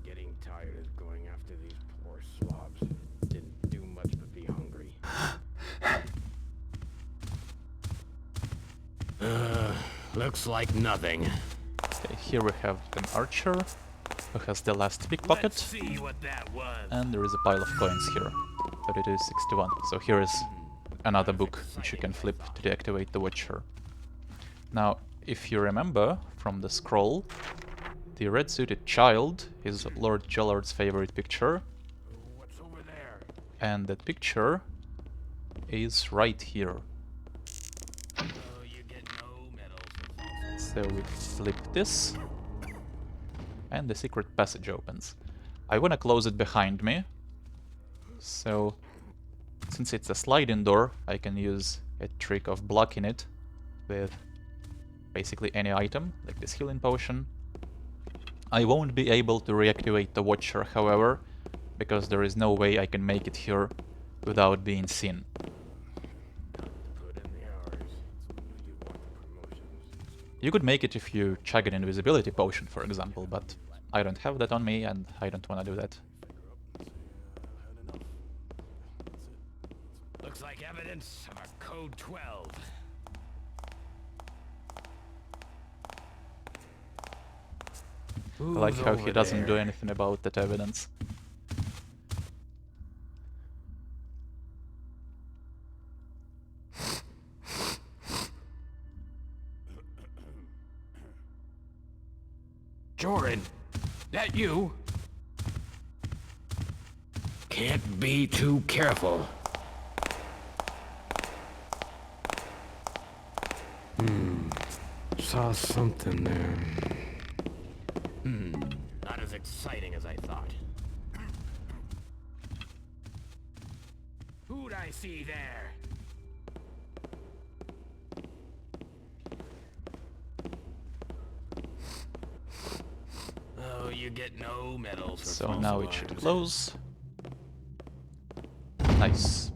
Getting tired of going after these poor slobs. Didn't do much but be hungry. Looks like nothing. Okay, here we have an archer who has the last pickpocket, See what that was. and there is a pile of coins here. 3261. So here is another book which you can flip to deactivate the Watcher. Now, if you remember from the scroll, the red-suited child is Lord Gellard's favorite picture, What's over there? and that picture is right here. Oh, you get no medals. So we flip this, and the secret passage opens. I wanna close it behind me, so since it's a sliding door, I can use a trick of blocking it with basically any item, like this healing potion. I won't be able to reactivate the Watcher, however, because there is no way I can make it here without being seen. You could make it if you chug an invisibility potion, for example, but I don't have that on me and I don't want to do that. Looks like evidence of a code 12. I like how he doesn't do anything about that evidence. Jordan, that you? Can't be too careful. Saw something there. Not as exciting as I thought. Who'd I see there? Oh, you get no medals for So false now it alarms. should close. Nice.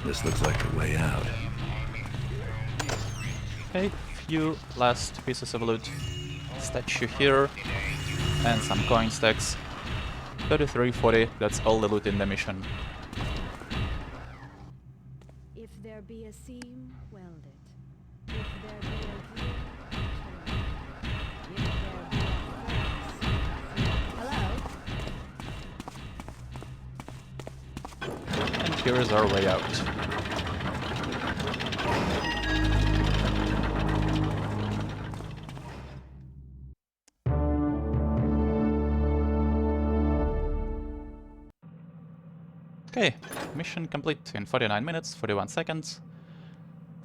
This looks like a way out. Okay, few last pieces of loot. Statue here, and some coin stacks. 3340, that's all the loot in the mission. If there be a seam, weld it. If there be a gear, turn it. If there be a furnace, hello? And here is our way out. Okay, mission complete in 49 minutes, 41 seconds.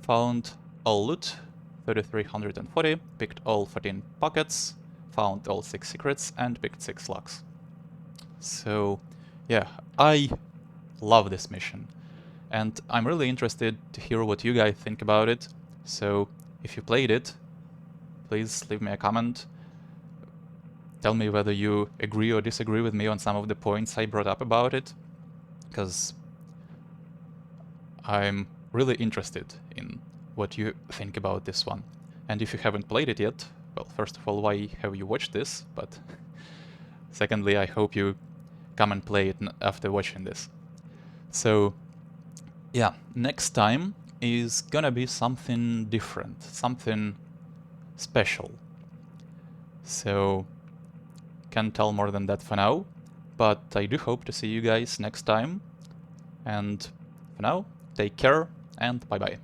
Found all loot, 3340, picked all 14 pockets, found all 6 secrets, and picked 6 locks. So, yeah, I love this mission. And I'm really interested to hear what you guys think about it. So, if you played it, please leave me a comment. Tell me whether you agree or disagree with me on some of the points I brought up about it. Because I'm really interested in what you think about this one. And if you haven't played it yet, well, first of all, why have you watched this? But secondly, I hope you come and play it after watching this. So, yeah, next time is gonna be something different, something special. So, can't tell more than that for now. But I do hope to see you guys next time. And for now, take care and bye-bye.